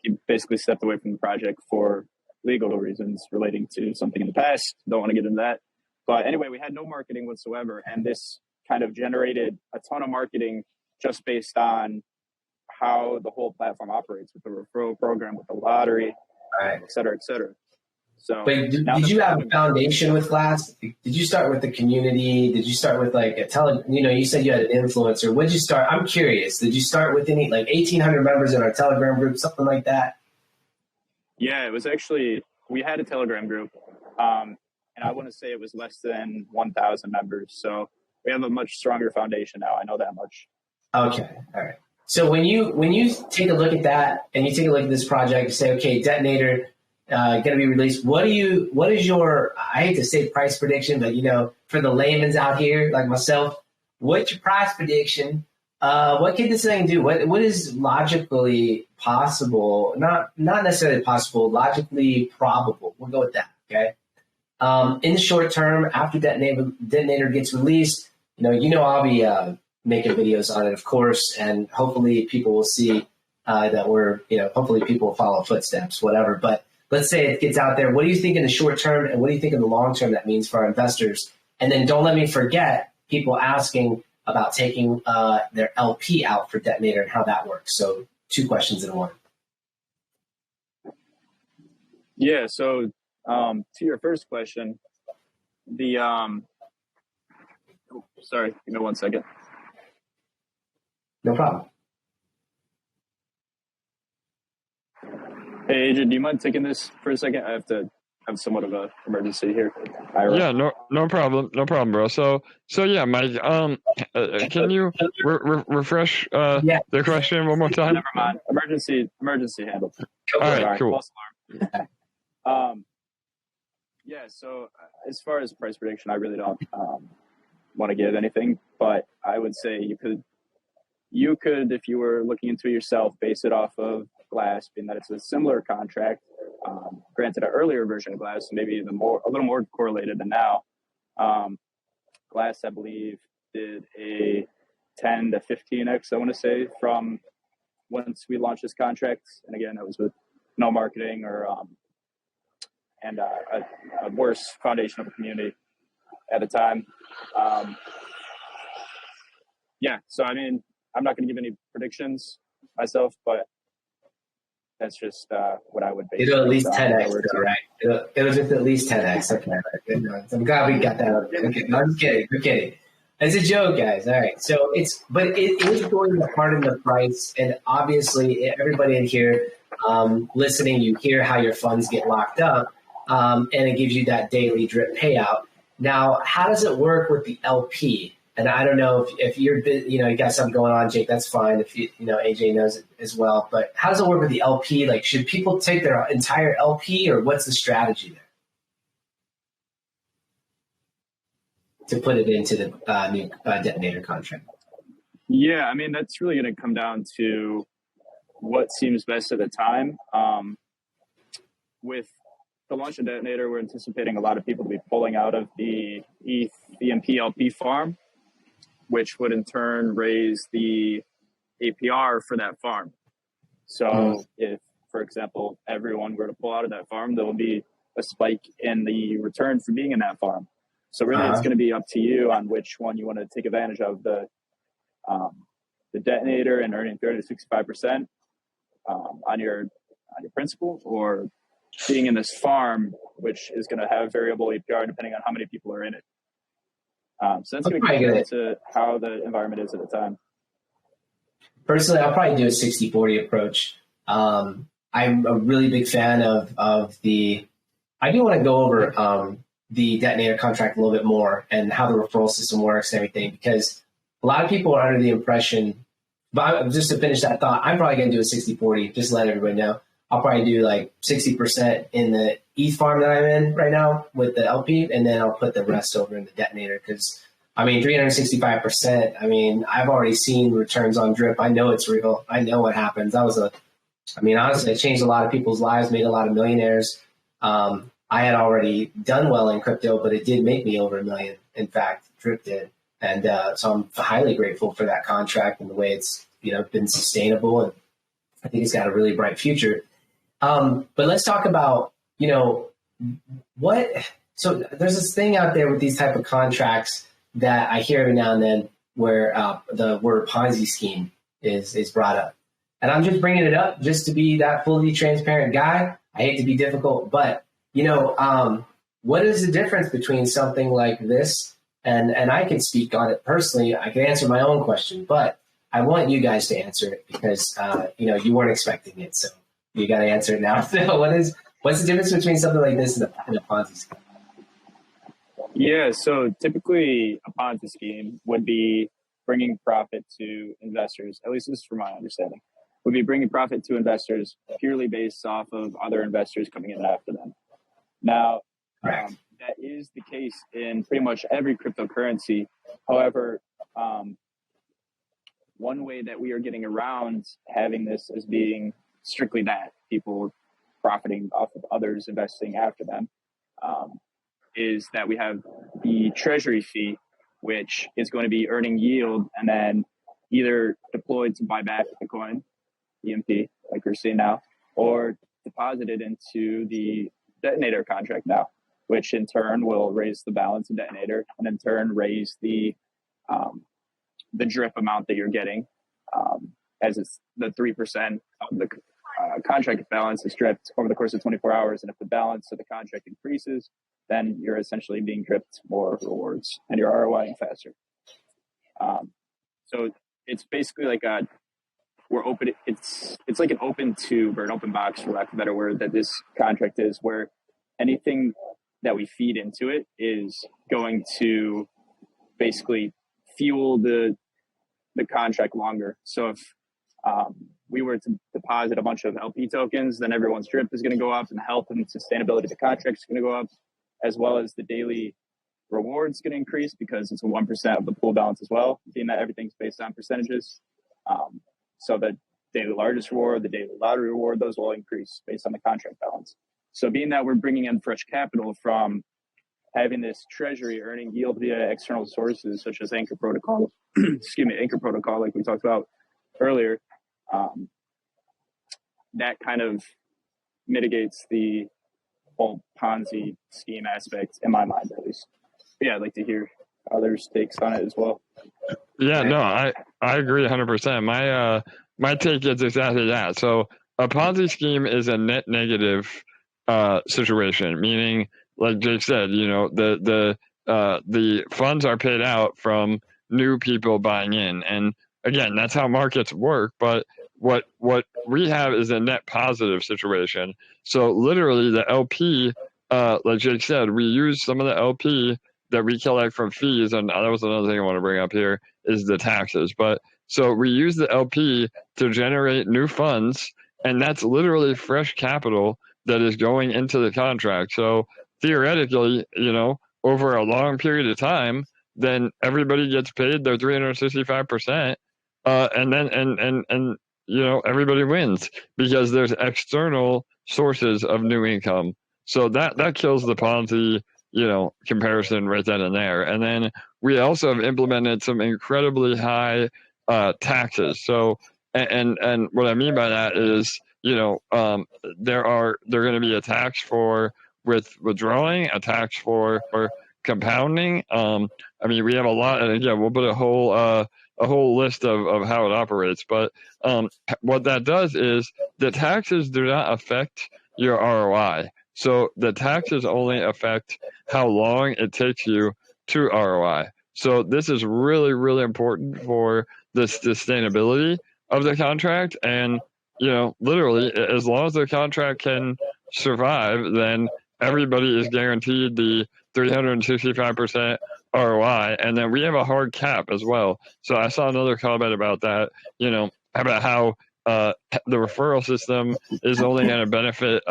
D: he basically stepped away from the project for legal reasons relating to something in the past. Don't want to get into that. But anyway, we had no marketing whatsoever. And this kind of generated a ton of marketing just based on how the whole platform operates, with the referral program, with the lottery,
A: right,
D: et cetera, et cetera. So,
A: wait, did you have a foundation with Glass? Did you start with the community? Did you start with like you said you had an influencer. When did you start? I'm curious. Did you start with any, like 1,800 members in our Telegram group, something like that?
D: Yeah, it was actually, we had a Telegram group, and I want to say it was less than 1,000 members. So we have a much stronger foundation now. I know that much. Okay.
A: All right. So when you take a look at that and you take a look at this project, you say, okay, Detonator, going to be released. What is your, I hate to say price prediction, but for the layman's out here like myself, what's your price prediction? What can this thing do? What is logically possible? Not necessarily possible, logically probable. We'll go with that. Okay. In the short term, after Detonator gets released, I'll be making videos on it, of course, and hopefully people will see that we're, hopefully people will follow footsteps, whatever. But let's say it gets out there. What do you think in the short term, and what do you think in the long term that means for our investors? And then don't let me forget people asking about taking their LP out for Detonator and how that works. So 2 questions in one.
D: Yeah. So to your first question, sorry, give me 1 second.
A: No problem.
D: Hey, Adrian, do you mind taking this for a second? I have to have somewhat of an emergency here.
B: Yeah, no problem, bro. So yeah, Mike. Can you refresh the question one more time?
D: Never mind. Emergency handled.
B: All right, cool.
D: Yeah. So as far as price prediction, I really don't want to give anything, but I would say you could, if you were looking into it yourself, base it off of Glass, being that it's a similar contract. Granted, an earlier version of Glass, maybe a little more correlated than now. Glass, I believe, did a 10 to 15x, I want to say, from once we launched this contract. And again, that was with no marketing and a worse foundation of a community at the time. Yeah, so I mean, I'm not going to give any predictions myself, but that's just what I would base.
A: It'll at least 10x, right? It'll just at least 10x. Okay, I'm glad we got that. Okay, no, I'm kidding. It's a joke, guys. All right. So it is going to harden the price, and obviously everybody in here listening, you hear how your funds get locked up, and it gives you that daily drip payout. Now, how does it work with the LP? And I don't know if you're, you got something going on, Jake, that's fine. If AJ knows it as well. But how does it work with the LP? Like, should people take their entire LP, or what's the strategy there to put it into the new Detonator contract?
D: Yeah, I mean, that's really going to come down to what seems best at the time. With the launch of Detonator, we're anticipating a lot of people to be pulling out of the EMP LP farm, which would in turn raise the APR for that farm. So if, for example, everyone were to pull out of that farm, there will be a spike in the return for being in that farm. So really, it's going to be up to you on which one you want to take advantage of, the detonator and earning 30 to 65% on your principal, or being in this farm, which is going to have variable APR depending on how many people are in it. So that's going to come down to how the environment is at the time.
A: Personally, I'll probably do a 60-40 approach. I'm a really big fan of the. I do want to go over the detonator contract a little bit more and how the referral system works and everything, because a lot of people are under the impression. But just to finish that thought, I'm probably going to do a 60-40. Just to let everybody know, I'll probably do like 60% in the ETH farm that I'm in right now with the LP, and then I'll put the rest over in the detonator. Because I mean, 365%. I mean, I've already seen returns on drip. I know it's real. I know what happens. Honestly, it changed a lot of people's lives, made a lot of millionaires. I had already done well in crypto, but it did make me over $1 million. In fact, drip did. And so I'm highly grateful for that contract and the way it's been sustainable. And I think it's got a really bright future. But let's talk about, what. So there's this thing out there with these type of contracts that I hear every now and then where the word Ponzi scheme is brought up. And I'm just bringing it up just to be that fully transparent guy. I hate to be difficult, but, what is the difference between something like this? And I can speak on it personally. I can answer my own question, but I want you guys to answer it because, you weren't expecting it. So you got to answer it now. So what's the difference between something like this and a Ponzi scheme?
D: Yeah, so typically a Ponzi scheme would be bringing profit to investors, at least this is from my understanding, would be bringing profit to investors purely based off of other investors coming in after them. Now, that is the case in pretty much every cryptocurrency. However, one way that we are getting around having this as being strictly that, people profiting off of others investing after them, is that we have the Treasury fee, which is going to be earning yield and then either deployed to buy back the coin, EMP, like we're seeing now, or deposited into the Detonator contract now, which in turn will raise the balance of Detonator and in turn raise the drip amount that you're getting, as it's the 3% of the contract balance is dripped over the course of 24 hours. And if the balance of the contract increases, then you're essentially being dripped more rewards and you're ROIing faster. So it's basically like we're open. It's like an open tube or an open box, for lack of a better word, that this contract is, where anything that we feed into it is going to basically fuel the contract longer. So if we were to deposit a bunch of LP tokens, then everyone's drip is going to go up, and health and sustainability of the contract is going to go up, as well as the daily rewards going to increase because it's 1% of the pool balance as well, being that everything's based on percentages. So the daily largest reward, the daily lottery reward, those will increase based on the contract balance. So being that we're bringing in fresh capital from having this treasury earning yield via external sources such as Anchor Protocol, Anchor Protocol, like we talked about earlier, that kind of mitigates the whole Ponzi scheme aspect in my mind, at least. But yeah, I'd like to hear others' takes on it as well.
B: Yeah, no, I agree 100%. My take is exactly that. So a Ponzi scheme is a net negative situation, meaning, like Jake said, the funds are paid out from new people buying in, and again, that's how markets work. But what we have is a net positive situation. So literally, the LP, like Jake said, we use some of the LP that we collect from fees, and that was another thing I want to bring up here is the taxes. But so we use the LP to generate new funds, and that's literally fresh capital that is going into the contract. So theoretically, over a long period of time, then everybody gets paid their 365%, and then everybody wins because there's external sources of new income. So that kills the Ponzi comparison right then and there. And then we also have implemented some incredibly high taxes. So, and what I mean by that is, there going to be a tax for withdrawing, a tax for compounding. I mean, we have a lot, and again, we'll put a whole list of how it operates. But what that does is the taxes do not affect your ROI. So the taxes only affect how long it takes you to ROI. So this is really, really important for the sustainability of the contract. And, literally, as long as the contract can survive, then everybody is guaranteed the 365% ROI. And then we have a hard cap as well. So I saw another comment about that, about how the referral system is only going to benefit,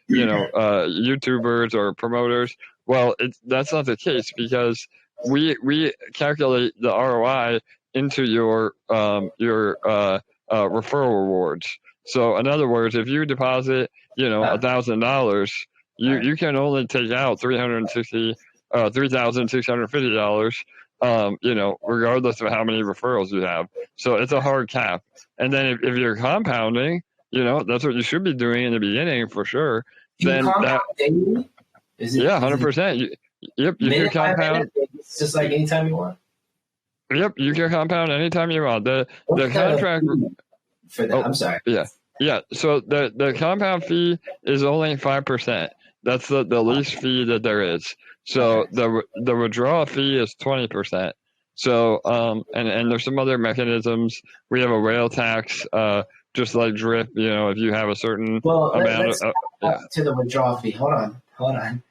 B: YouTubers or promoters. Well, that's not the case, because we calculate the ROI into your referral rewards. So in other words, if you deposit, $1,000, you can only take out $3,650, regardless of how many referrals you have. So it's a hard cap. And then if you're compounding, that's what you should be doing in the beginning for sure. Then that, yeah, 100%. Yep, you can compound.
A: It's just like anytime you want.
B: Yep, you can compound anytime you want. The contract
A: for that. I'm sorry.
B: Yeah. So the compound fee is only 5%. That's the least fee that there is. So the withdrawal fee is 20%. So and there's some other mechanisms. We have a whale tax, just like drip. If you have a certain amount
A: to the withdrawal fee. Hold on.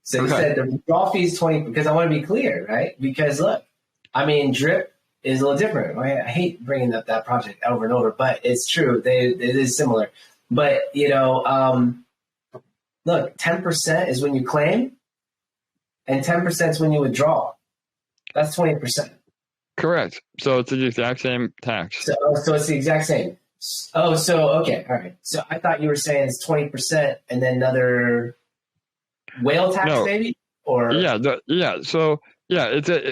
A: So you said the withdrawal fee is 20, because I want to be clear, right? Because look, I mean, drip is a little different. Right? I hate bringing up that project over and over, but it's true. It is similar. But, look, 10% is when you claim, and 10% is when you withdraw. That's 20%.
B: Correct. So it's the exact same tax.
A: So it's the exact same. Oh, so, okay. All right. So I thought you were saying it's 20% and then another whale tax, maybe? Or
B: So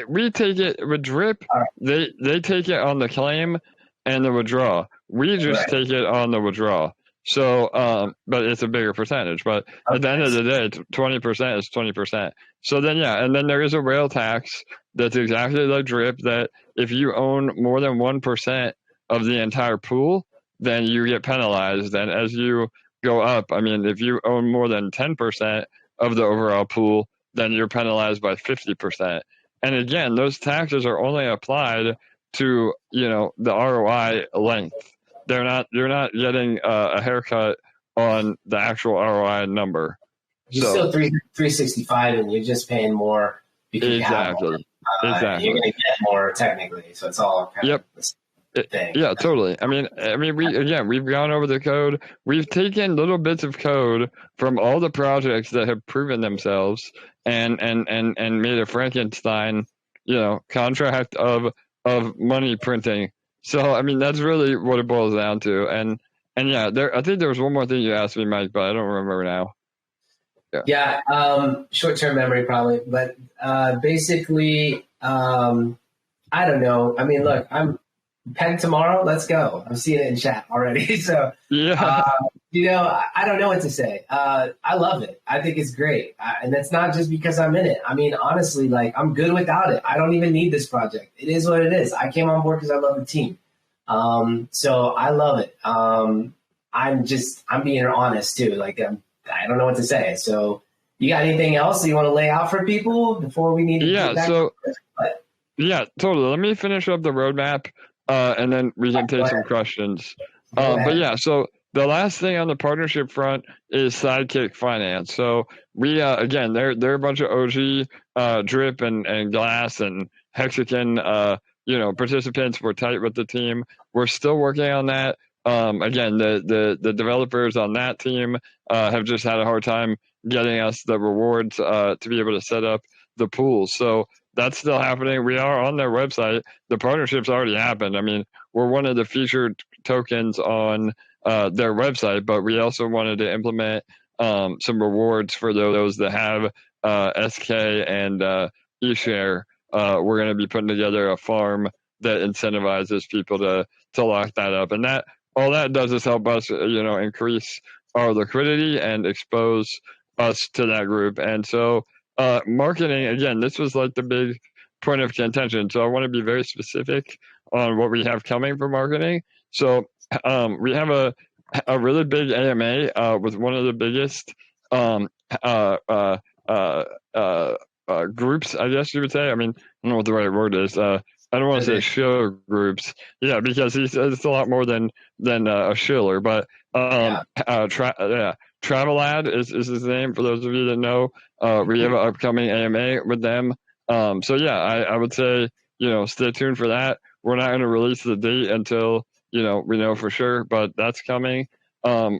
B: we take it with drip. Right. They take it on the claim and the withdrawal. We just take it on the withdrawal. So, but it's a bigger percentage. But at the end of the day, 20% is 20%. So then, and then there is a whale tax that's exactly like drip, that if you own more than 1% of the entire pool, then you get penalized. And as you go up, I mean, if you own more than 10% of the overall pool, then you're penalized by 50%. And again, those taxes are only applied to, the ROI length. You're not getting a haircut on the actual ROI number.
A: You're still 365, and you're just paying more because
B: exactly.
A: You're going to get more technically, so it's all kind of the same thing.
B: Yeah, totally. I mean, we've gone over the code. We've taken little bits of code from all the projects that have proven themselves and made a Frankenstein, contract of money printing. So, I mean, that's really what it boils down to. And I think there was one more thing you asked me, Mike, but I don't remember now.
A: Yeah, short-term memory probably. But basically, I don't know. I mean, look, I'm pen tomorrow. Let's go. I'm seeing it in chat already. So, I don't know what to say. I love it. I think it's great. And it's not just because I'm in it. I mean, honestly, I'm good without it. I don't even need this project. It is what it is. I came on board because I love the team. So I love it. I'm being honest too. I don't know what to say. So you got anything else that you want to lay out for people before we need to get back to
B: this? Totally. Let me finish up the roadmap, and then we can take some questions. So the last thing on the partnership front is Sidekick Finance. So we, again, they're a bunch of OG, drip and glass and hexagon, participants. We're tight with the team. We're still working on that. Again, the developers on that team have just had a hard time getting us the rewards to be able to set up the pools. So that's still happening. We are on their website. The partnership's already happened. I mean, we're one of the featured tokens on their website, but we also wanted to implement some rewards for those that have SK and eShare. We're going to be putting together a farm that incentivizes people to lock that up. And that all that does is help us, increase our liquidity and expose us to that group. And so marketing, again, this was like the big point of contention. So I want to be very specific on what we have coming for marketing. So we have a really big AMA with one of the biggest groups, I guess you would say. I mean, I don't know what the right word is. I don't want to say shiller groups. Yeah, because it's a lot more than a shiller. But Travelad is his name, for those of you that know. We have an upcoming AMA with them. So yeah, I would say, stay tuned for that. We're not going to release the date until, we know for sure, but that's coming.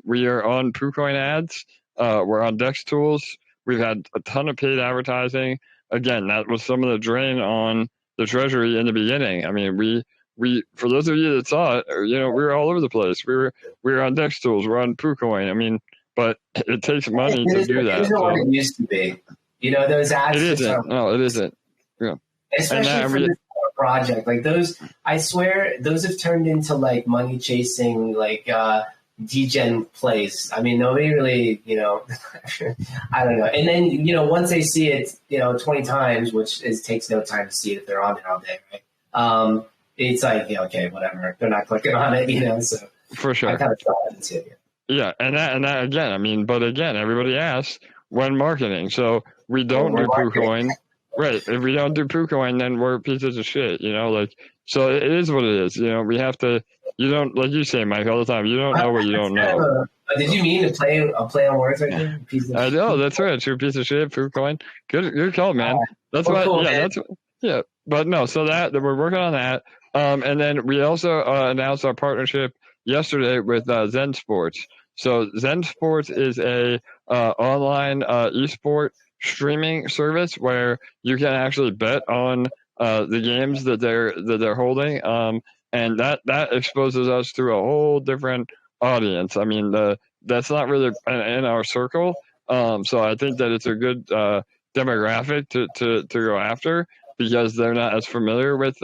B: We are on PooCoin ads. We're on Dex Tools. We've had a ton of paid advertising. Again, that was some of the drain on the Treasury in the beginning. I mean, we for those of you that saw it, we were all over the place. We were on Dex Tools. We're on PooCoin. I mean, but it takes money to do that.
A: It isn't what it used to be. Those ads.
B: It isn't. No, it isn't. Yeah.
A: Especially for this project, like those, I swear, those have turned into like money chasing, like degen plays. I mean, nobody really, I don't know. And then, once they see it, 20 times, which takes no time to see it if they're on it all day, right? It's like, okay, whatever. They're not clicking on it, so.
B: For sure.
A: I kind of thought it too.
B: Yeah, and that again, I mean, but again, everybody asks when marketing. So we don't do PooCoin. Right. If we don't do PooCoin, then we're pieces of shit, so it is what it is. We have to, like you say, Mike, all the time, you don't know what you don't know.
A: Did you mean to play on words right there?
B: I know, that's right. You're a piece of shit, PooCoin. Good call, man. That's what, cool, yeah, man. But no, so that we're working on that. And then we also announced our partnership yesterday with Zen Sports. So Zen Sports is a online esport streaming service where you can actually bet on the games that they're holding, and that exposes us to a whole different audience. I mean, that's not really in our circle, so I think that it's a good demographic to go after, because they're not as familiar with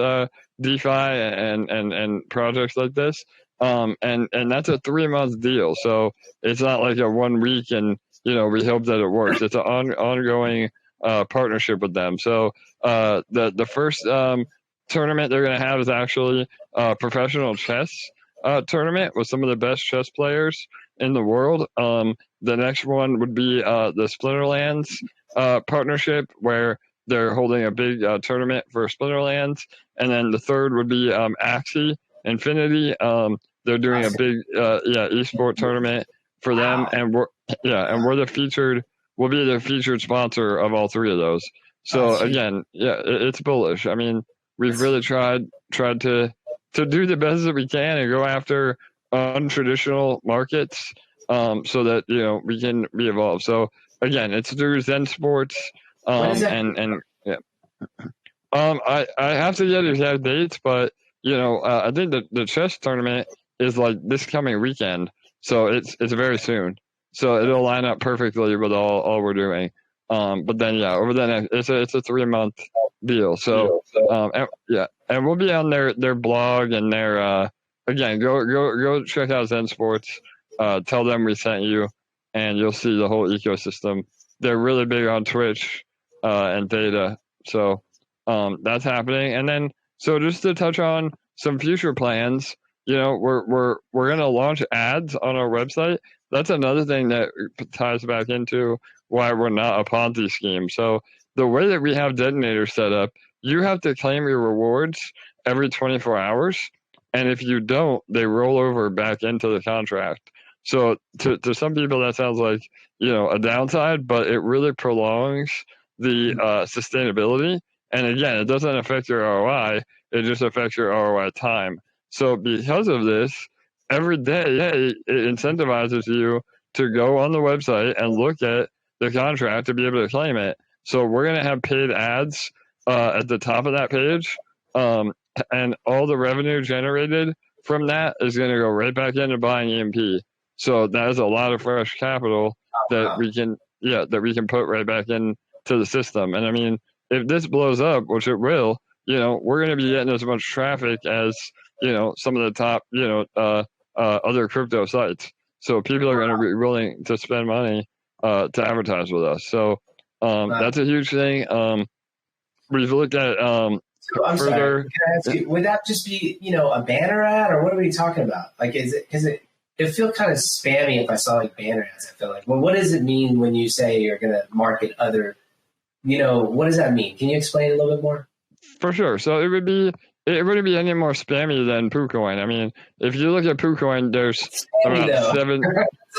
B: DeFi and projects like this. And that's a 3-month deal, so it's not like a 1 week and we hope that it works. It's an ongoing partnership with them. So the first tournament they're going to have is actually a professional chess tournament with some of the best chess players in the world. The next one would be the Splinterlands partnership, where they're holding a big tournament for Splinterlands. And then the third would be Axie Infinity. They're doing a big esport tournament for them, and we'll be the featured sponsor of all three of those. So again, it's bullish. I mean, we've really tried to do the best that we can and go after untraditional markets, so that we can be evolved. So again, it's through Zen Sports, I have to get exact dates, but I think the chess tournament is like this coming weekend, so it's very soon. So it'll line up perfectly with all we're doing. But then over the next, it's a 3-month deal. So and we'll be on their blog and their again, go check out Zen Sports. Tell them we sent you, and you'll see the whole ecosystem. They're really big on Twitch and data. So that's happening. And then so just to touch on some future plans, we're gonna launch ads on our website. That's another thing that ties back into why we're not a Ponzi scheme. So the way that we have Detonator set up, you have to claim your rewards every 24 hours. And if you don't, they roll over back into the contract. So to some people, that sounds like, a downside, but it really prolongs the sustainability. And again, it doesn't affect your ROI. It just affects your ROI time. So because of this, every day it incentivizes you to go on the website and look at the contract to be able to claim it. So we're going to have paid ads at the top of that page, and all the revenue generated from that is going to go right back into buying EMP. So that is a lot of fresh capital that we can put right back into the system. And I mean, if this blows up, which it will, we're going to be getting as much traffic as, some of the top, other crypto sites. So people are going to be willing to spend money to advertise with us. So that's a huge thing. We've looked at
A: so I'm
B: further.
A: Sorry, can I ask you, would that just be, a banner ad, or what are we talking about? Like, is it, because it feel kind of spammy if I saw like banner ads. I feel like, well, what does it mean when you say you're going to market other, what does that mean? Can you explain it a little bit more?
B: For sure. So it wouldn't be any more spammy than PooCoin. I mean, if you look at PooCoin, there's
A: spammy,
B: about 7.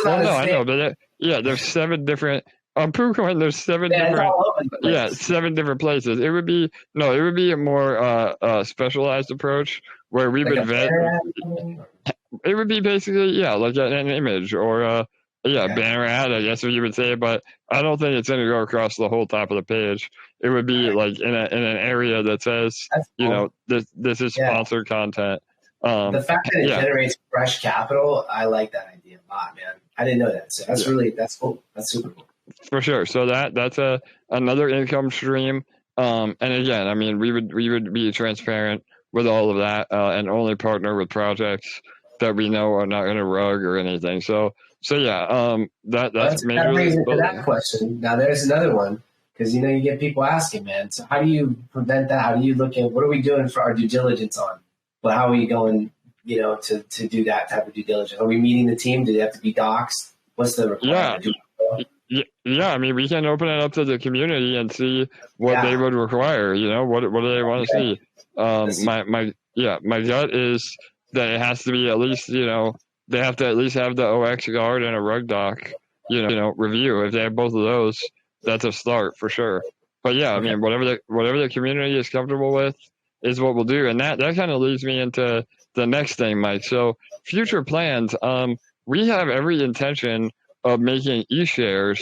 B: Well, no, I know, but there's 7 different. On PooCoin, there's 7 different. 7 different places. It would be a more specialized approach where we would vet. It would be basically like an image or banner ad, I guess what you would say, but I don't think it's going to go across the whole top of the page. It would be like in an area that says, this is sponsored content.
A: The fact that it generates fresh capital, I like that idea a lot, man. I didn't know that, so that's that's cool. That's super cool.
B: For sure. So that's another income stream. And again, I mean, we would be transparent with all of that and only partner with projects that we know are not going to rug or anything. So yeah, that's
A: that brings me to that question. Now there's another one, because you get people asking, man. So how do you prevent that? How do you look at what are we doing for our due diligence on? Well, how are we going, to do that type of due diligence? Are we meeting the team? Do they have to be doxxed? What's the requirement?
B: Yeah, I mean, we can open it up to the community and see what they would require. What do they want to see? My gut is that it has to be at least, they have to at least have the OX guard and a rug doc, review. If they have both of those, that's a start for sure. But yeah, I mean, whatever the community is comfortable with is what we'll do. And that kind of leads me into the next thing, Mike. So future plans, we have every intention of making eShares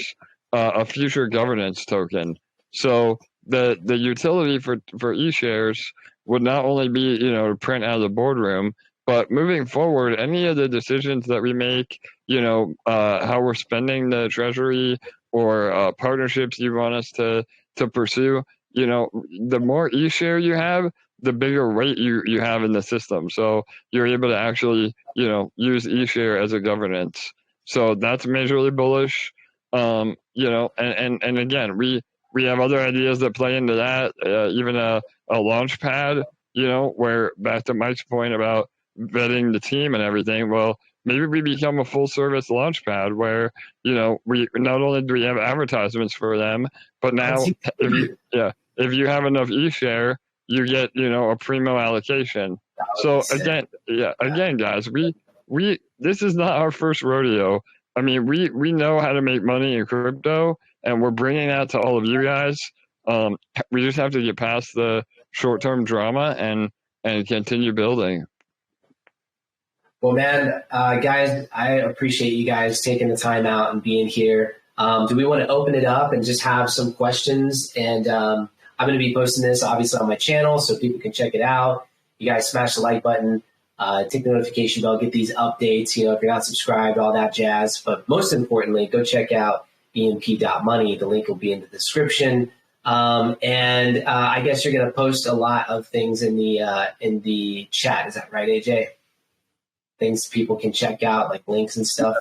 B: a future governance token. So the utility for eShares would not only be, to print out of the boardroom, but moving forward, any of the decisions that we make, how we're spending the Treasury or partnerships you want us to pursue, the more eShare you have, the bigger weight you have in the system. So you're able to actually, use eShare as a governance. So that's majorly bullish, and again, we have other ideas that play into that, even a launch pad, where back to Mike's point about vetting the team and everything. Well, maybe we become a full service launch pad where, we not only do we have advertisements for them, but now if you have enough eShare, you get, a primo allocation. So again, guys, we this is not our first rodeo. I mean, we know how to make money in crypto, and we're bringing that to all of you guys. We just have to get past the short-term drama and continue building.
A: Well, man, guys, I appreciate you guys taking the time out and being here. Do we want to open it up and just have some questions? And I'm going to be posting this, obviously, on my channel so people can check it out. You guys smash the like button. Take the notification bell, get these updates, if you're not subscribed, all that jazz. But most importantly, go check out emp.money. The link will be in the description. And I guess you're going to post a lot of things in the chat. Is that right, AJ? Things people can check out, like links and stuff.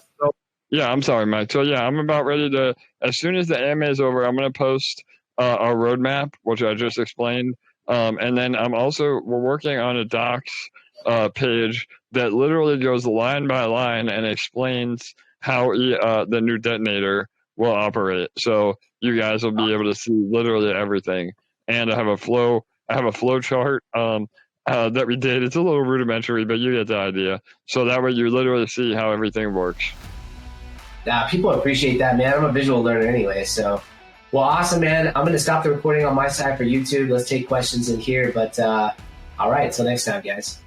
B: Yeah, I'm sorry, Mike. So yeah, I'm about ready to, as soon as the AMA is over, I'm going to post our roadmap, which I just explained. And then we're working on a docs page that literally goes line by line and explains how the new detonator will operate. So you guys will be able to see literally everything. And I have a flow chart that we did. It's a little rudimentary, but you get the idea. So that way you literally see how everything works.
A: People appreciate that, man. I'm a visual learner anyway. So, well, awesome, man. I'm going to stop the recording on my side for YouTube. Let's take questions in here. But all right, until next time, guys.